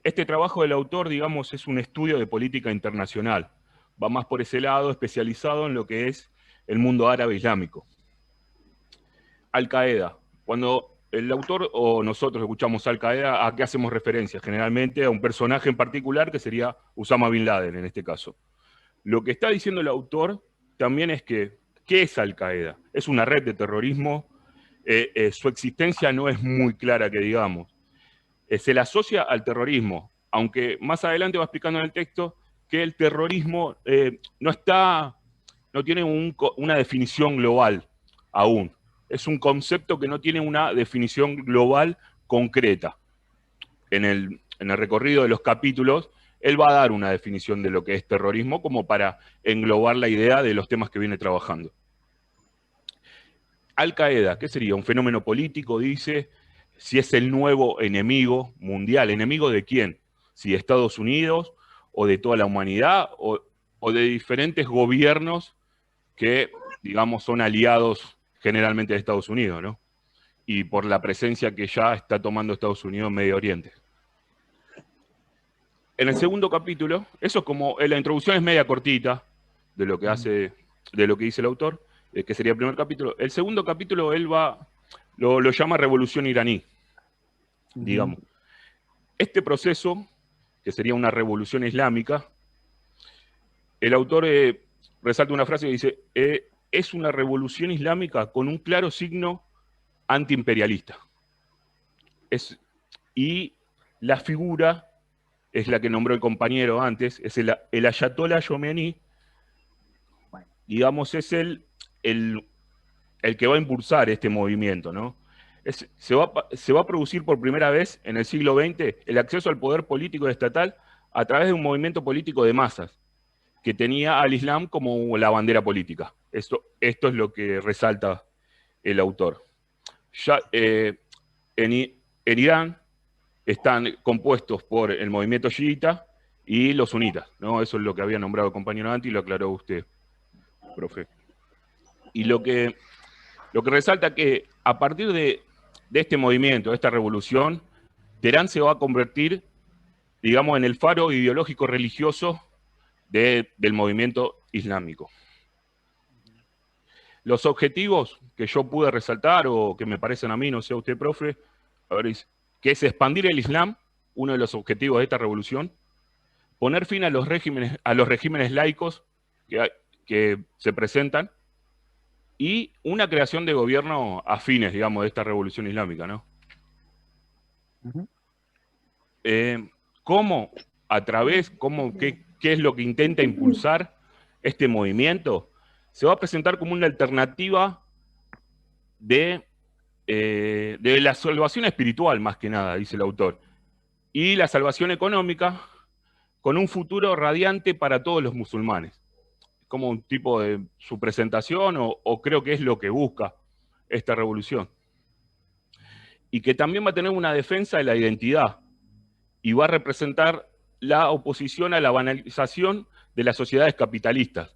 Este trabajo del autor, digamos, es un estudio de política internacional. Va más por ese lado, especializado en lo que es el mundo árabe islámico. Al-Qaeda. Cuando el autor o nosotros escuchamos Al-Qaeda, ¿a qué hacemos referencia? Generalmente a un personaje en particular, que sería Osama Bin Laden en este caso. Lo que está diciendo el autor también es que, ¿qué es Al-Qaeda? Es una red de terrorismo, su existencia no es muy clara, que digamos. Se le asocia al terrorismo, aunque más adelante va explicando en el texto que el terrorismo no tiene una definición global aún. Es un concepto que no tiene una definición global concreta. En el recorrido de los capítulos, él va a dar una definición de lo que es terrorismo como para englobar la idea de los temas que viene trabajando. Al-Qaeda, ¿qué sería? Un fenómeno político, dice, si es el nuevo enemigo mundial. ¿Enemigo de quién? Si de Estados Unidos, o de toda la humanidad, o de diferentes gobiernos que, digamos, son aliados generalmente de Estados Unidos, ¿no? Y por la presencia que ya está tomando Estados Unidos en Medio Oriente. En el segundo capítulo, eso es como, la introducción es media cortita de lo que hace, de lo que dice el autor, que sería el primer capítulo. El segundo capítulo él lo llama Revolución Iraní, digamos. Este proceso, que sería una revolución islámica, el autor resalta una frase que dice, es una revolución islámica con un claro signo antiimperialista. Y la figura es la que nombró el compañero antes, es el Ayatollah Khomeini, digamos, es el que va a impulsar este movimiento, ¿no? Se va a producir por primera vez en el siglo XX el acceso al poder político y estatal a través de un movimiento político de masas, que tenía al Islam como la bandera política. Esto es lo que resalta el autor. Ya, en Irán están compuestos por el movimiento chiita y los sunitas, ¿no? Eso es lo que había nombrado el compañero antes y lo aclaró usted, profe. Y lo que resalta que a partir de este movimiento, de esta revolución, Teherán se va a convertir, digamos, en el faro ideológico religioso del movimiento islámico. Los objetivos que yo pude resaltar o que me parecen a mí, no sé a usted, profe, a ver, que es expandir el Islam, uno de los objetivos de esta revolución, poner fin a los regímenes laicos que se presentan, y una creación de gobierno afines, digamos, de esta revolución islámica, ¿no? ¿Cómo, qué es lo que intenta impulsar este movimiento? Se va a presentar como una alternativa de la salvación espiritual, más que nada, dice el autor, y la salvación económica, con un futuro radiante para todos los musulmanes. Como un tipo de su presentación, o creo que es lo que busca esta revolución. Y que también va a tener una defensa de la identidad, y va a representar la oposición a la banalización de las sociedades capitalistas,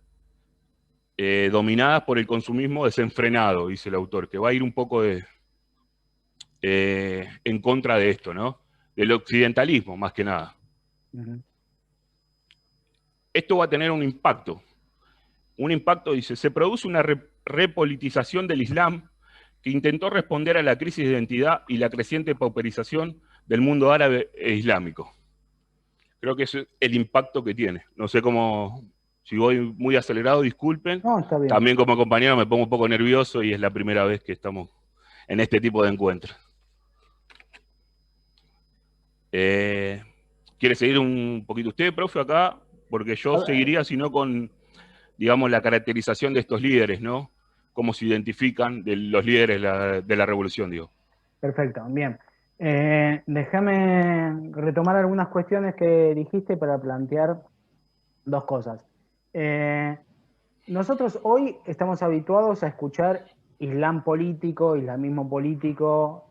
dominadas por el consumismo desenfrenado, dice el autor, que va a ir un poco en contra de esto, ¿no? Del occidentalismo, más que nada. Esto va a tener un impacto. Un impacto, dice, se produce una repolitización del Islam que intentó responder a la crisis de identidad y la creciente pauperización del mundo árabe e islámico. Creo que ese es el impacto que tiene. No sé cómo, si voy muy acelerado, disculpen. No, está bien. También como compañero me pongo un poco nervioso y es la primera vez que estamos en este tipo de encuentros. ¿Quiere seguir un poquito usted, profe, acá? Porque yo seguiría, sino con, digamos, la caracterización de estos líderes, ¿no? Cómo se identifican de los líderes de la revolución, digo. Perfecto, bien. Déjame retomar algunas cuestiones que dijiste para plantear dos cosas. Nosotros hoy estamos habituados a escuchar Islam político, islamismo político,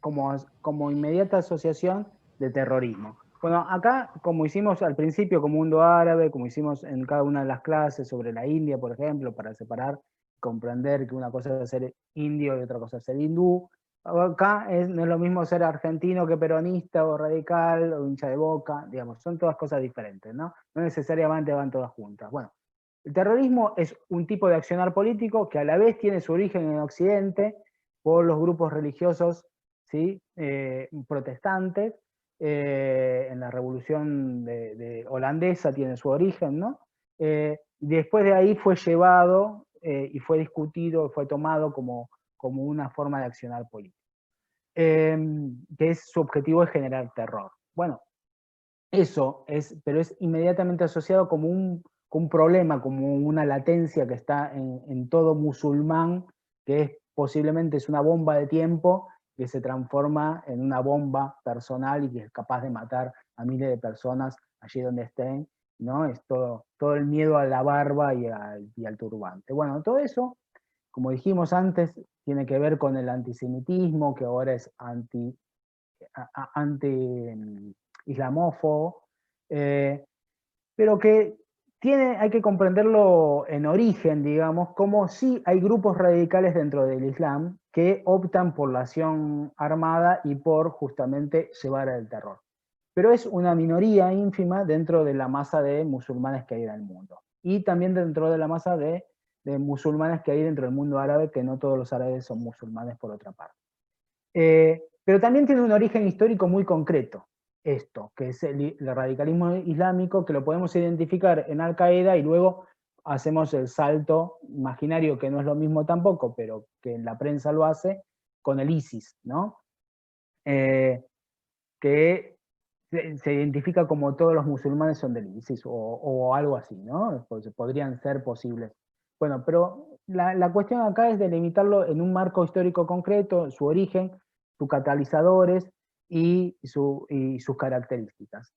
como inmediata asociación de terrorismo. Bueno, acá, como hicimos al principio con Mundo Árabe, como hicimos en cada una de las clases sobre la India, por ejemplo, para separar, comprender que una cosa es ser indio y otra cosa es ser hindú. Acá no es lo mismo ser argentino que peronista o radical o hincha de Boca, digamos, son todas cosas diferentes, ¿no? No necesariamente van todas juntas. Bueno, el terrorismo es un tipo de accionar político que a la vez tiene su origen en Occidente por los grupos religiosos, ¿sí? Protestantes, en la revolución de holandesa tiene su origen, ¿no? Después de ahí fue llevado y fue discutido, fue tomado como una forma de accionar político. Su objetivo es generar terror. Bueno, eso pero es inmediatamente asociado como un problema, como una latencia que está en todo musulmán, que posiblemente es una bomba de tiempo que se transforma en una bomba personal y que es capaz de matar a miles de personas allí donde estén, ¿no? Es todo el miedo a la barba y al turbante. Bueno, todo eso, como dijimos antes, tiene que ver con el antisemitismo, que ahora es anti-islamófobo, pero que hay que comprenderlo en origen, digamos, como si hay grupos radicales dentro del Islam que optan por la acción armada y por justamente llevar al terror. Pero es una minoría ínfima dentro de la masa de musulmanes que hay en el mundo. Y también dentro de la masa de musulmanes que hay dentro del mundo árabe, que no todos los árabes son musulmanes por otra parte. Pero también tiene un origen histórico muy concreto, esto, que es el radicalismo islámico, que lo podemos identificar en Al-Qaeda y luego hacemos el salto imaginario, que no es lo mismo tampoco, pero que en la prensa lo hace, con el ISIS, ¿no? Que se identifica como todos los musulmanes son del ISIS, o algo así, ¿no? Pues podrían ser posibles. Bueno, pero la cuestión acá es delimitarlo en un marco histórico concreto, su origen, sus catalizadores y sus características.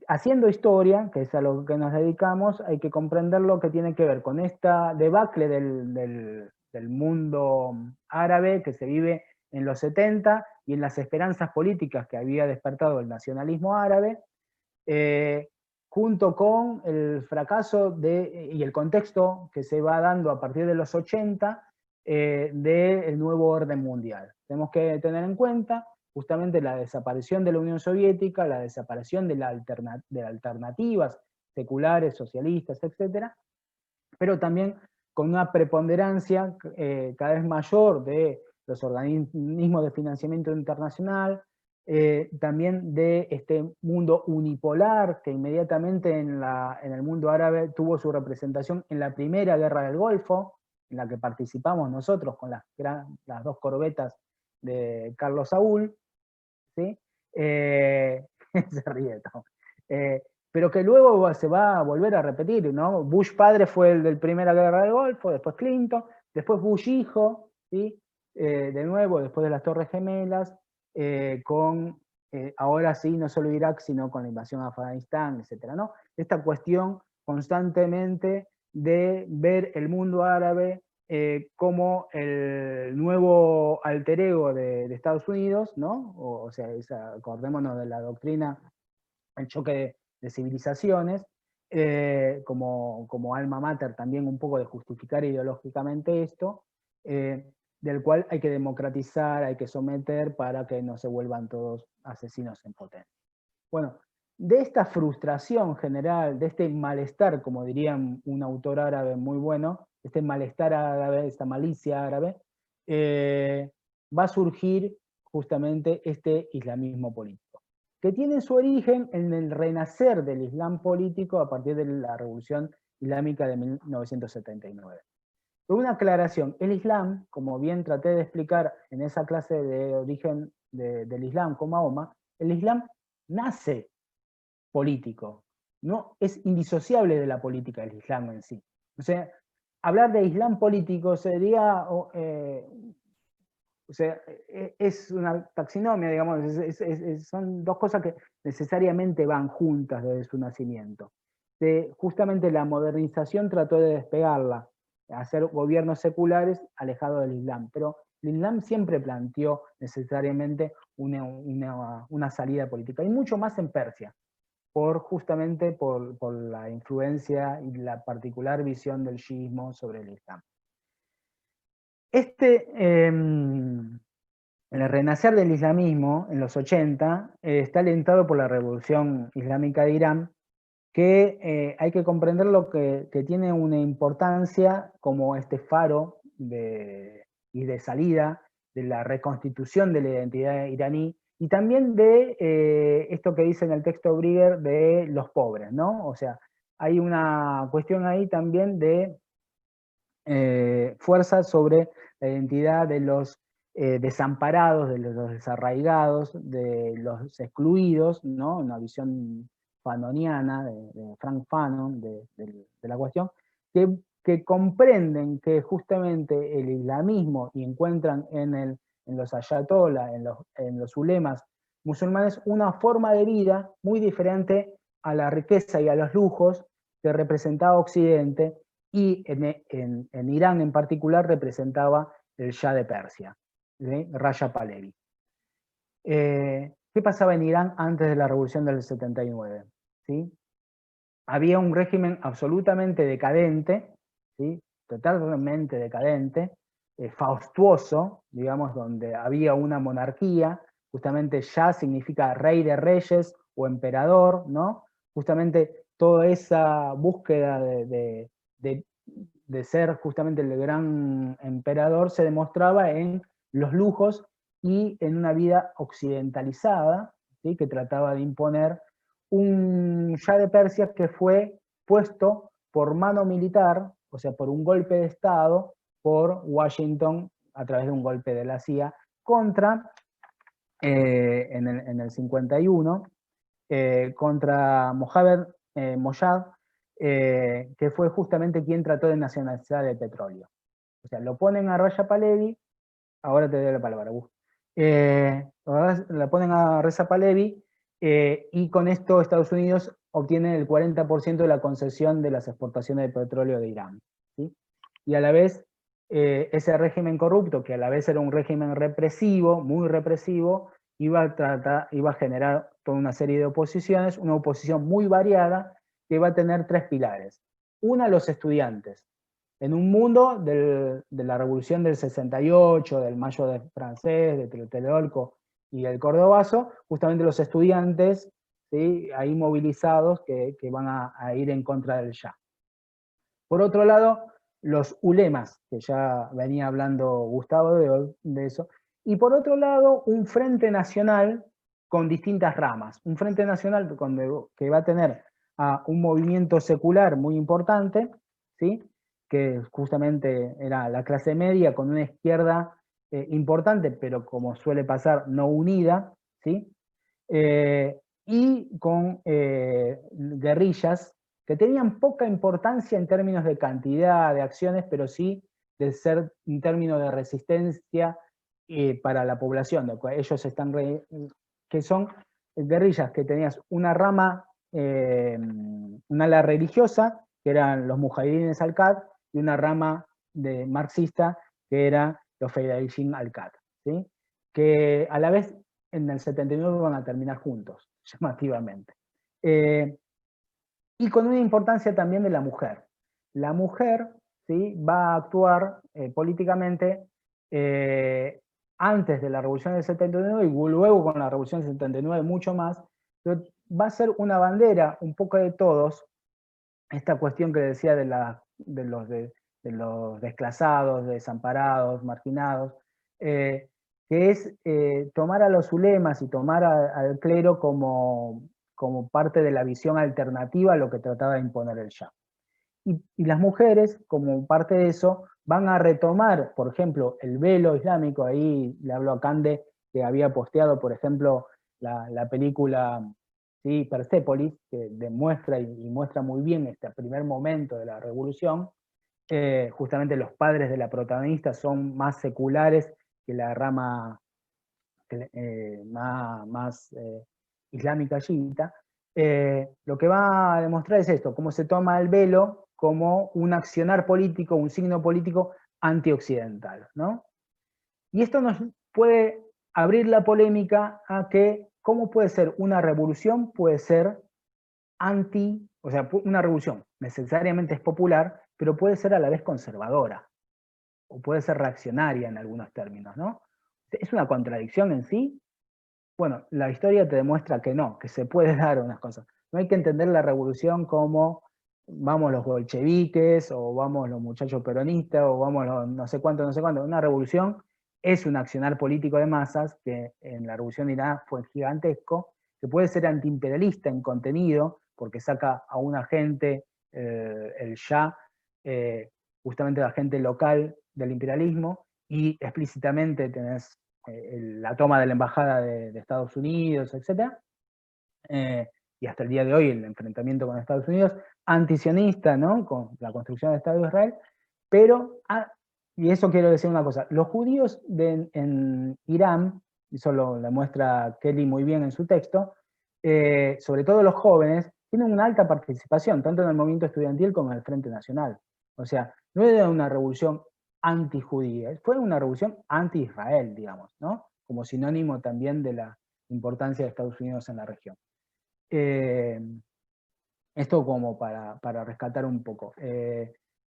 Haciendo historia, que es a lo que nos dedicamos, hay que comprender lo que tiene que ver con esta debacle del mundo árabe que se vive en los 70 y en las esperanzas políticas que había despertado el nacionalismo árabe, junto con el fracaso y el contexto que se va dando a partir de los 80 del nuevo orden mundial. Tenemos que tener en cuenta justamente la desaparición de la Unión Soviética, la desaparición de las alternativas seculares, socialistas, etc., pero también con una preponderancia cada vez mayor de los organismos de financiamiento internacional, también de este mundo unipolar que inmediatamente en el mundo árabe tuvo su representación en la primera guerra del Golfo, en la que participamos nosotros con las 2 corbetas de Carlos Saúl, ¿sí? Se ríe Tom. Pero que luego se va a volver a repetir, ¿no? Bush padre fue el de la primera guerra del Golfo, después Clinton, después Bush hijo, ¿sí? De nuevo, después de las Torres Gemelas, ahora sí, no solo Irak, sino con la invasión a Afganistán, etcétera, ¿no? Esta cuestión constantemente de ver el mundo árabe como el nuevo alter ego de Estados Unidos, ¿no? O sea, acordémonos de la doctrina, el choque de civilizaciones, como alma mater también un poco de justificar ideológicamente esto, del cual hay que democratizar, hay que someter para que no se vuelvan todos asesinos en potencia. Bueno, de esta frustración general, de este malestar, como diría un autor árabe muy bueno, este malestar árabe, esta malicia árabe, va a surgir justamente este islamismo político, que tiene su origen en el renacer del Islam político a partir de la Revolución Islámica de 1979. Por una aclaración, el Islam, como bien traté de explicar en esa clase de origen del Islam con Mahoma, el Islam nace político, no es indisociable de la política del Islam en sí. O sea, hablar de Islam político sería, es una taxonomía, digamos, son 2 cosas que necesariamente van juntas desde su nacimiento. Justamente la modernización trató de despegarla, hacer gobiernos seculares alejados del Islam, pero el Islam siempre planteó necesariamente una salida política, y mucho más en Persia, justamente por la influencia y la particular visión del chiismo sobre el Islam. El renacer del islamismo en los 80 está alentado por la Revolución Islámica de Irán, que hay que comprender lo que tiene una importancia como este faro y de salida de la reconstitución de la identidad iraní, y también de esto que dice en el texto Brigger de los pobres, ¿no? O sea, hay una cuestión ahí también de fuerza sobre la identidad de los desamparados, de los desarraigados, de los excluidos, ¿no? Una visión fanoniana de Frank Fanon de la cuestión, que comprenden que justamente el islamismo, y encuentran en los ayatollah, en los ulemas musulmanes, una forma de vida muy diferente a la riqueza y a los lujos que representaba Occidente, y en Irán en particular representaba el Shah de Persia, ¿sí? Raja Pahlavi. ¿Qué pasaba en Irán antes de la revolución del 79? ¿Sí? Había un régimen absolutamente decadente, ¿sí? Totalmente decadente, faustuoso, digamos, donde había una monarquía, justamente Shah significa rey de reyes o emperador, ¿no? Justamente toda esa búsqueda de ser justamente el gran emperador se demostraba en los lujos y en una vida occidentalizada, ¿sí? Que trataba de imponer un Shah de Persia que fue puesto por mano militar, o sea, por un golpe de Estado, por Washington a través de un golpe de la CIA contra, en el 51, contra Mohammad Mossadegh, que fue justamente quien trató de nacionalizar el petróleo. O sea, lo ponen a Raja Pahlavi, ahora te doy la palabra, Gus. La ponen a Reza Pahlavi, y con esto Estados Unidos obtiene el 40% de la concesión de las exportaciones de petróleo de Irán, ¿sí? Y a la vez, ese régimen corrupto, que a la vez era un régimen represivo, muy represivo, iba a generar toda una serie de oposiciones, una oposición muy variada, que va a tener 3 pilares. Una, los estudiantes. En un mundo de la revolución del 68, del Mayo francés, de Tlatelolco y el Cordobazo, justamente los estudiantes, ¿sí? Ahí movilizados que van a ir en contra del Shah. Por otro lado, los ulemas, que ya venía hablando Gustavo de eso, y por otro lado un frente nacional con distintas ramas, un frente nacional que va a tener a un movimiento secular muy importante, ¿sí? Que justamente era la clase media con una izquierda importante, pero como suele pasar, no unida, ¿sí? Y con guerrillas que tenían poca importancia en términos de cantidad de acciones, pero sí de ser un término de resistencia para la población. Ellos están, que son guerrillas que tenías una rama, una ala religiosa, que eran los mujahidines al-Qad, y una rama de marxista, que era los Fedayeen al-Qad, ¿sí? Que a la vez en el 79 van a terminar juntos, llamativamente. Y con una importancia también de la mujer. La mujer, ¿sí?, va a actuar políticamente antes de la Revolución del 79 y luego con la Revolución del 79 mucho más, pero va a ser una bandera un poco de todos, esta cuestión que decía de los desclasados, desamparados, marginados, que es tomar a los ulemas y tomar al clero como parte de la visión alternativa a lo que trataba de imponer el Shah. Y las mujeres, como parte de eso, van a retomar, por ejemplo, el velo islámico. Ahí le hablo a Cande, que había posteado, por ejemplo, la película, ¿sí?, Persépolis, que demuestra y muestra muy bien este primer momento de la revolución. Justamente los padres de la protagonista son más seculares que la rama más islámica chiita. Lo que va a demostrar es esto, cómo se toma el velo como un accionar político, un signo político antioccidental, ¿no? Y esto nos puede abrir la polémica a que cómo puede ser una revolución, puede ser o sea, una revolución necesariamente es popular, pero puede ser a la vez conservadora, o puede ser reaccionaria en algunos términos, ¿no? ¿Es una contradicción en sí? Bueno, la historia te demuestra que no, que se puede dar unas cosas. No hay que entender la revolución como vamos los bolcheviques, o vamos los muchachos peronistas, o vamos los no sé cuánto, no sé cuánto. Una revolución es un accionar político de masas, que en la revolución de Irán fue gigantesco, que puede ser antiimperialista en contenido, porque saca a un agente, el Shah, justamente el agente local del imperialismo, y explícitamente tenés la toma de la embajada de Estados Unidos, etc. Y hasta el día de hoy el enfrentamiento con Estados Unidos, antisionista, ¿no?, con la construcción del Estado de Israel, pero, y eso quiero decir una cosa, los judíos en Irán, y eso lo muestra Kelly muy bien en su texto, sobre todo los jóvenes, tienen una alta participación, tanto en el movimiento estudiantil como en el Frente Nacional. O sea, no era una revolución antijudía, fue una revolución anti-Israel, digamos, ¿no?, como sinónimo también de la importancia de Estados Unidos en la región. Esto como para rescatar un poco.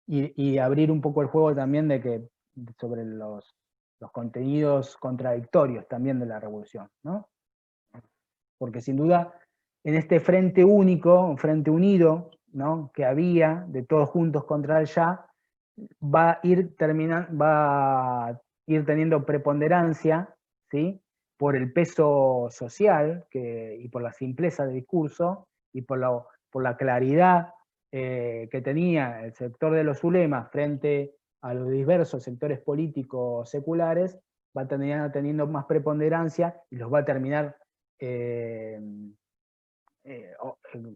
Y abrir un poco el juego también sobre los contenidos contradictorios también de la revolución, ¿no? Porque sin duda, en este frente único, un frente unido, ¿no?, que había de todos juntos contra el Shah, va a ir teniendo preponderancia, ¿sí?, por el peso social y por la simpleza del discurso y por la claridad que tenía el sector de los ulemas frente a los diversos sectores políticos seculares, va a terminar teniendo más preponderancia y los va a terminar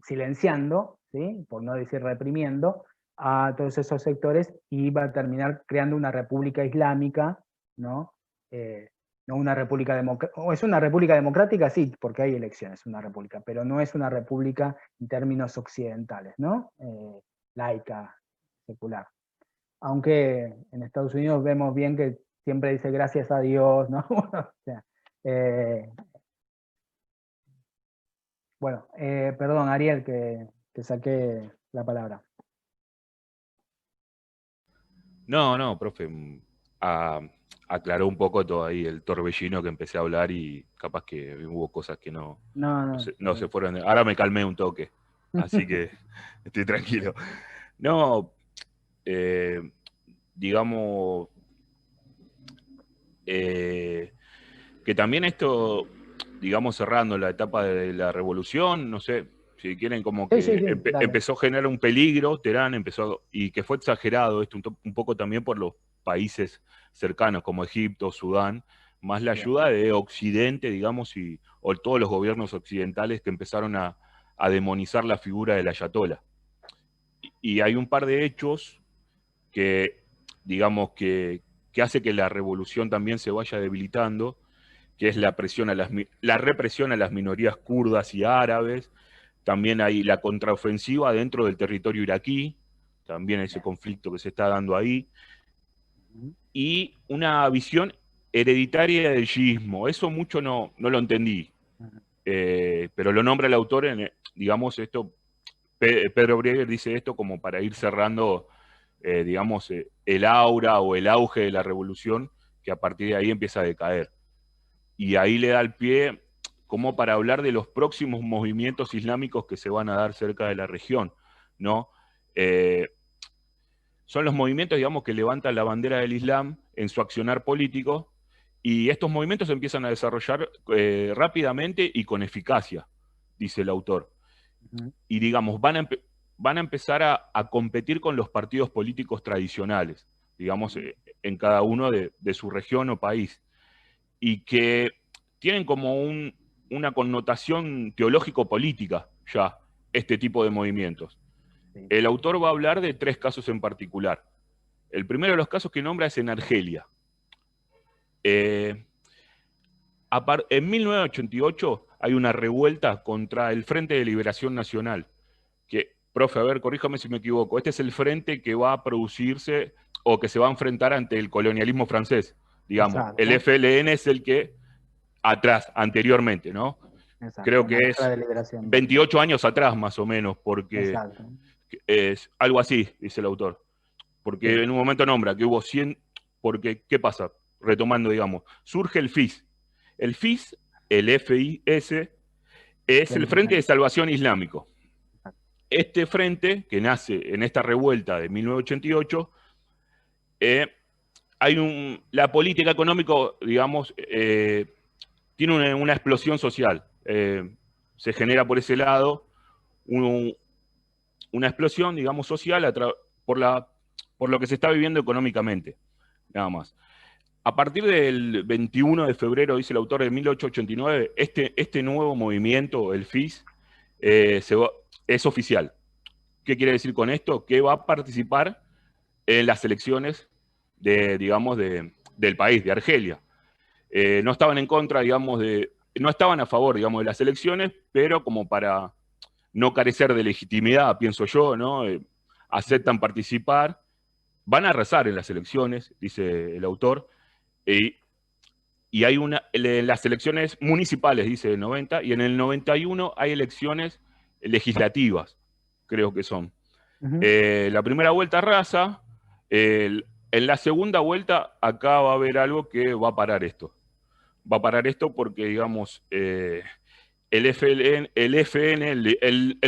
silenciando, ¿sí?, por no decir reprimiendo, a todos esos sectores, y va a terminar creando una república islámica, ¿no? No una república democrática, o es una república democrática, sí, porque hay elecciones, una república, pero no es una república en términos occidentales, ¿no? Laica, secular. Aunque en Estados Unidos vemos bien que siempre dice gracias a Dios, ¿no? O sea, bueno, perdón, Ariel, que te saqué la palabra. No, profe. Aclaró un poco todo ahí el torbellino que empecé a hablar y capaz que hubo cosas que no se fueron. Ahora me calmé un toque, así que estoy tranquilo. No, digamos, que también esto, digamos, cerrando la etapa de la revolución, no sé, si quieren, como que dale. empezó a generar un peligro, Teherán empezó, y que fue exagerado esto un poco también por los países cercanos, como Egipto, Sudán, más la ayuda de Occidente, digamos, o todos los gobiernos occidentales que empezaron a demonizar la figura del ayatollah. Y hay un par de hechos que, digamos, que hace que la revolución también se vaya debilitando, que es la represión a las minorías kurdas y árabes. También hay la contraofensiva dentro del territorio iraquí, también ese conflicto que se está dando ahí, y una visión hereditaria del chiismo. Eso mucho no lo entendí, pero lo nombra el autor, digamos, esto, Pedro Brieger dice esto como para ir cerrando, digamos, el aura o el auge de la revolución, que a partir de ahí empieza a decaer. Y ahí le da el pie como para hablar de los próximos movimientos islámicos que se van a dar cerca de la región, ¿no? Son los movimientos, digamos, que levantan la bandera del Islam en su accionar político, y estos movimientos se empiezan a desarrollar rápidamente y con eficacia, dice el autor. Y, digamos, van a empezar a competir con los partidos políticos tradicionales, digamos, en cada uno de su región o país, y que tienen como una connotación teológico-política ya, este tipo de movimientos. El autor va a hablar de 3 casos en particular. El primero de los casos que nombra es en Argelia. En 1988 hay una revuelta contra el Frente de Liberación Nacional, que, profe, a ver, corríjame si me equivoco, este es el frente que va a producirse o que se va a enfrentar ante el colonialismo francés, digamos. Exacto. El FLN es el que atrás, anteriormente, ¿no? Exacto, creo que es 28 años atrás más o menos, porque exacto. es algo así, dice el autor. Porque en un momento nombra que hubo 100, porque, ¿qué pasa? Retomando, digamos, surge el FIS. El FIS, el FIS, es el Frente de Salvación Islámico. Este frente, que nace en esta revuelta de 1988, la política económica, digamos, tiene una explosión social. Se genera por ese lado una explosión, digamos, social por lo que se está viviendo económicamente, nada más. A partir del 21 de febrero, dice el autor, de 1889, este nuevo movimiento, el FIS, es oficial. ¿Qué quiere decir con esto? Que va a participar en las elecciones del país, de Argelia. No estaban en contra, digamos, no estaban a favor, digamos, de las elecciones, pero como para no carecer de legitimidad, pienso yo, ¿no? Aceptan participar, van a arrasar en las elecciones, dice el autor, y hay las elecciones municipales, dice el 90, y en el 91 hay elecciones legislativas, creo que son. La primera vuelta arrasa, en la segunda vuelta acá va a haber algo que va a parar esto. Va a parar esto porque, digamos, el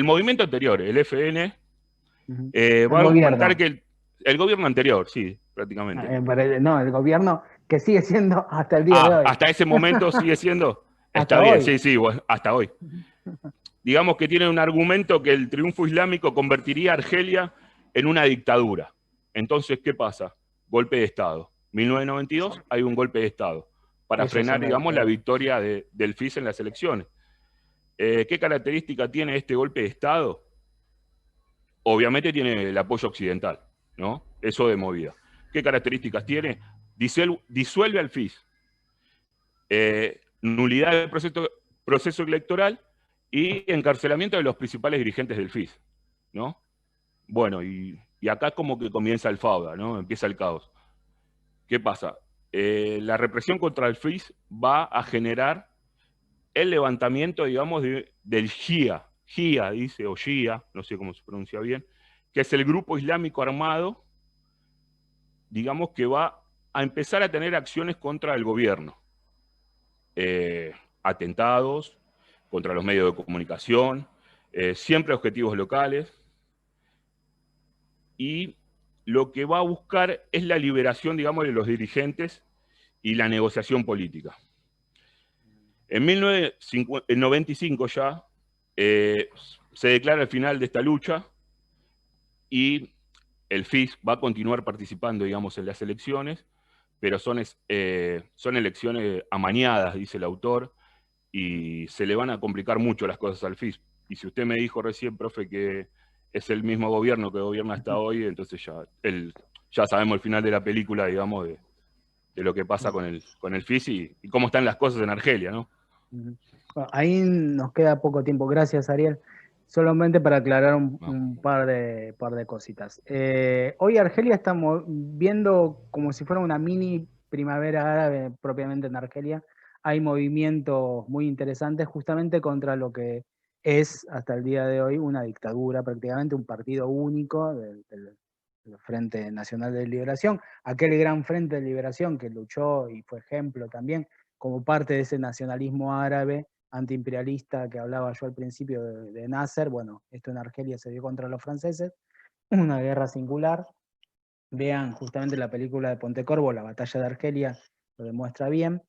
movimiento anterior, el FN, va a argumentar que el gobierno anterior, sí, prácticamente. No, el gobierno que sigue siendo hasta el día de hoy. Hasta ese momento sigue siendo. Hasta Está bien, hoy. sí, bueno, hasta hoy. Digamos que tiene un argumento que el triunfo islámico convertiría a Argelia en una dictadura. Entonces, ¿qué pasa? Golpe de Estado. 1992 hay un golpe de Estado para frenar, digamos, la victoria del FIS en las elecciones. ¿Qué característica tiene este golpe de Estado? Obviamente tiene el apoyo occidental, ¿no? Eso de movida. ¿Qué características tiene? Disuelve al FIS. Nulidad del proceso electoral y encarcelamiento de los principales dirigentes del FIS, ¿no? Bueno, y acá como que comienza el fauda, ¿no? Empieza el caos. ¿Qué pasa? La represión contra el FIS va a generar el levantamiento, digamos, del Shia, dice, o Shia, no sé cómo se pronuncia bien, que es el grupo islámico armado, digamos, que va a empezar a tener acciones contra el gobierno. Atentados contra los medios de comunicación, siempre objetivos locales, y lo que va a buscar es la liberación, digamos, de los dirigentes y la negociación política. En 1995 ya se declara el final de esta lucha y el FIS va a continuar participando, digamos, en las elecciones, pero son elecciones amañadas, dice el autor, y se le van a complicar mucho las cosas al FIS. Y si usted me dijo recién, profe, que es el mismo gobierno que gobierna hasta hoy, entonces ya sabemos el final de la película, digamos, de lo que pasa con el FIS y cómo están las cosas en Argelia, ¿no? Bueno, ahí nos queda poco tiempo. Gracias, Ariel. Solamente para aclarar un par de cositas. Hoy Argelia estamos viendo como si fuera una mini primavera árabe propiamente en Argelia. Hay movimientos muy interesantes justamente contra lo que es hasta el día de hoy una dictadura, prácticamente un partido único del Frente Nacional de Liberación, aquel gran Frente de Liberación que luchó y fue ejemplo también como parte de ese nacionalismo árabe antiimperialista que hablaba yo al principio de Nasser. Bueno, esto en Argelia se dio contra los franceses, una guerra singular. Vean justamente la película de Pontecorvo, La batalla de Argelia, lo demuestra bien,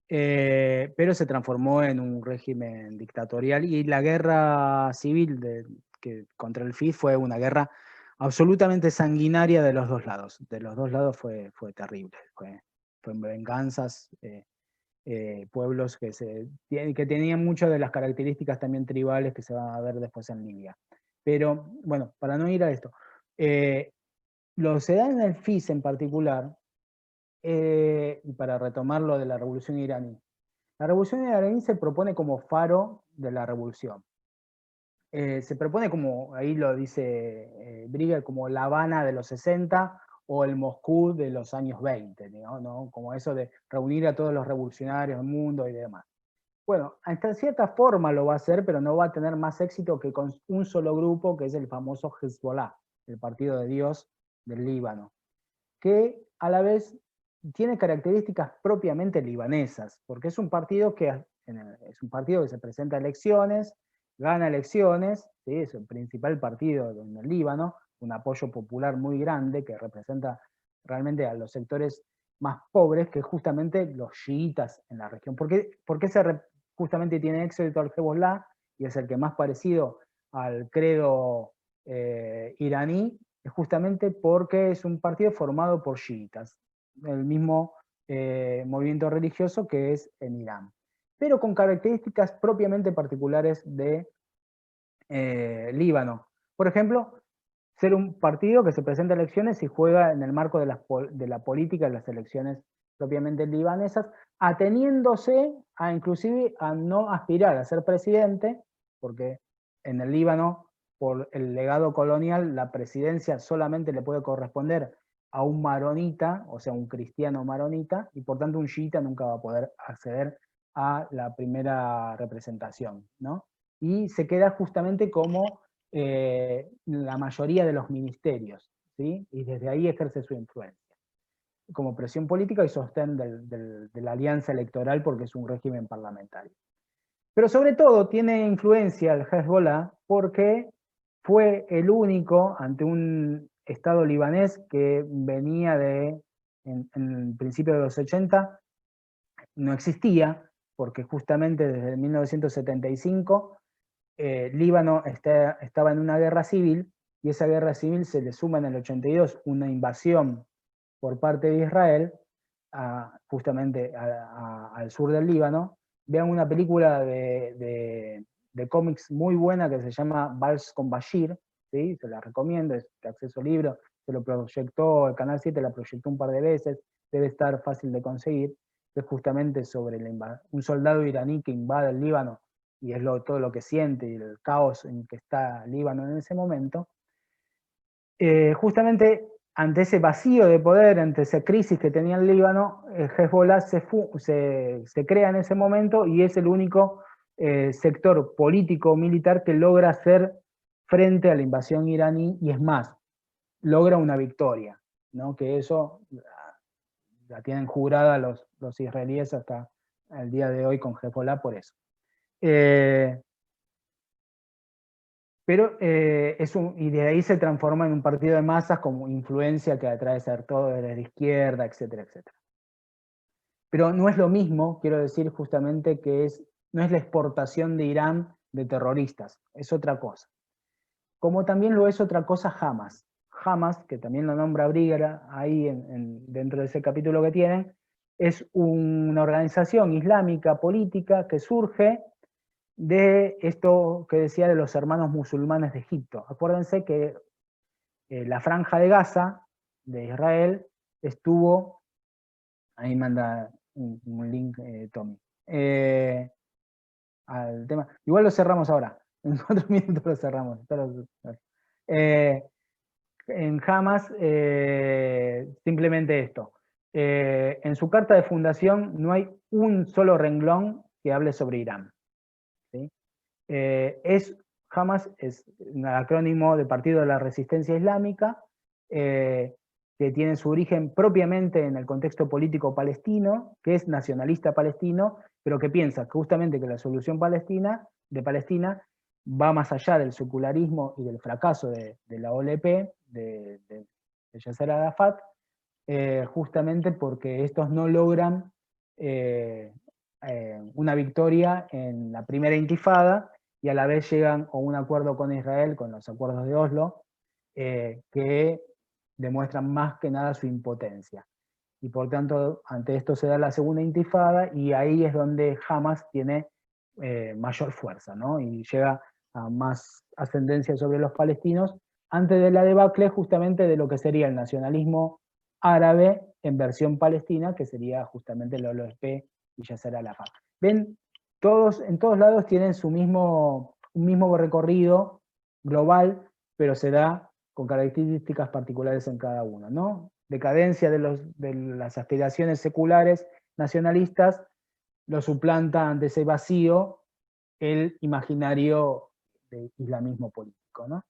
pero se transformó en un régimen dictatorial y la guerra civil contra el FIS fue una guerra absolutamente sanguinaria de los dos lados. De los dos lados fue terrible, fue venganzas, pueblos que tenían muchas de las características también tribales que se van a ver después en Libia. Pero, bueno, para no ir a esto, lo que se da en el FIS en particular, y para retomar lo de la revolución iraní, la revolución iraní se propone como faro de la revolución. Se propone como, ahí lo dice Brigger, como La Habana de los 60 o el Moscú de los años 20, ¿no? Como eso de reunir a todos los revolucionarios del mundo y demás. Bueno, hasta cierta forma lo va a hacer, pero no va a tener más éxito que con un solo grupo, que es el famoso Hezbollah, el Partido de Dios del Líbano, que a la vez tiene características propiamente libanesas, porque es un partido que se presenta a elecciones, gana elecciones, ¿sí? Es el principal partido en el Líbano, un apoyo popular muy grande que representa realmente a los sectores más pobres, que justamente los chiitas en la región. ¿Por qué justamente tiene éxito el Hezbollah y es el que más parecido al credo iraní? Es justamente porque es un partido formado por chiitas, el mismo movimiento religioso que es en Irán, pero con características propiamente particulares de Líbano. Por ejemplo, ser un partido que se presenta a elecciones y juega en el marco de la política de las elecciones propiamente libanesas, ateniéndose inclusive a no aspirar a ser presidente, porque en el Líbano, por el legado colonial, la presidencia solamente le puede corresponder a un maronita, o sea, un cristiano maronita, y por tanto un chiita nunca va a poder acceder a la primera representación, ¿no? Y se queda justamente como la mayoría de los ministerios, ¿sí? Y desde ahí ejerce su influencia como presión política y sostén de la alianza electoral porque es un régimen parlamentario. Pero sobre todo tiene influencia el Hezbollah porque fue el único ante un Estado libanés que venía en el principio de los 80, no existía, porque justamente desde 1975 Líbano estaba en una guerra civil, y esa guerra civil se le suma en el 82 una invasión por parte de Israel, justamente al sur del Líbano. Vean una película de cómics muy buena que se llama Vals con Bashir, ¿sí? Se la recomiendo, es de acceso libre, se lo proyectó, el Canal 7 la proyectó un par de veces, debe estar fácil de conseguir, es justamente sobre un soldado iraní que invade el Líbano, y es todo lo que siente y el caos en que está Líbano en ese momento. Justamente ante ese vacío de poder, ante esa crisis que tenía el Líbano, Hezbollah se crea en ese momento y es el único sector político-militar que logra hacer frente a la invasión iraní, y es más, logra una victoria, ¿no? Que eso la tienen jurada los israelíes hasta el día de hoy con Hezbollah por eso. Pero y de ahí se transforma en un partido de masas como influencia que atrae sectores de la izquierda, etcétera, etcétera. Pero no es lo mismo, quiero decir justamente que no es la exportación de Irán de terroristas, es otra cosa. Como también lo es otra cosa Hamas. Hamas, que también lo nombra Brigera ahí dentro de ese capítulo que tienen, es una organización islámica política que surge de esto que decía de los hermanos musulmanes de Egipto. Acuérdense que la franja de Gaza, de Israel, estuvo, ahí manda un link Tommy, al tema. Igual lo cerramos ahora, en 4 minutos lo cerramos. En Hamas, simplemente esto. En su carta de fundación no hay un solo renglón que hable sobre Irán. ¿Sí? Hamas es un acrónimo de Partido de la Resistencia Islámica, que tiene su origen propiamente en el contexto político palestino, que es nacionalista palestino, pero que piensa justamente que la solución de Palestina va más allá del secularismo y del fracaso de la OLP, de Yasser Arafat, justamente porque estos no logran una victoria en la primera intifada, y a la vez llegan a un acuerdo con Israel, con los acuerdos de Oslo, que demuestran más que nada su impotencia. Y por tanto, ante esto se da la segunda intifada, y ahí es donde Hamas tiene mayor fuerza, ¿no? Y llega a más ascendencia sobre los palestinos, antes de la debacle justamente de lo que sería el nacionalismo árabe en versión palestina, que sería justamente el OLP y Yasser Arafat. Ven, en todos lados tienen un mismo recorrido global, pero se da con características particulares en cada uno, ¿no? Decadencia de las aspiraciones seculares nacionalistas lo suplanta ante ese vacío el imaginario de islamismo político, ¿no?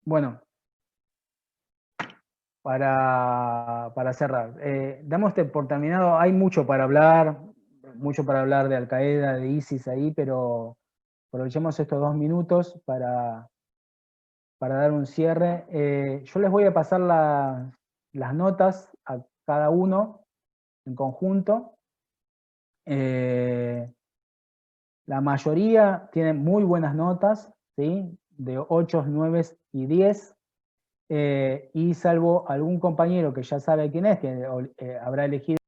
Bueno, para cerrar, damos por terminado. Hay mucho para hablar de Al-Qaeda, de ISIS ahí, pero aprovechemos estos 2 minutos para dar un cierre. Yo les voy a pasar las notas a cada uno en conjunto. La mayoría tienen muy buenas notas, ¿sí? De 8, 9 y 10. Y salvo algún compañero que ya sabe quién es, que habrá elegido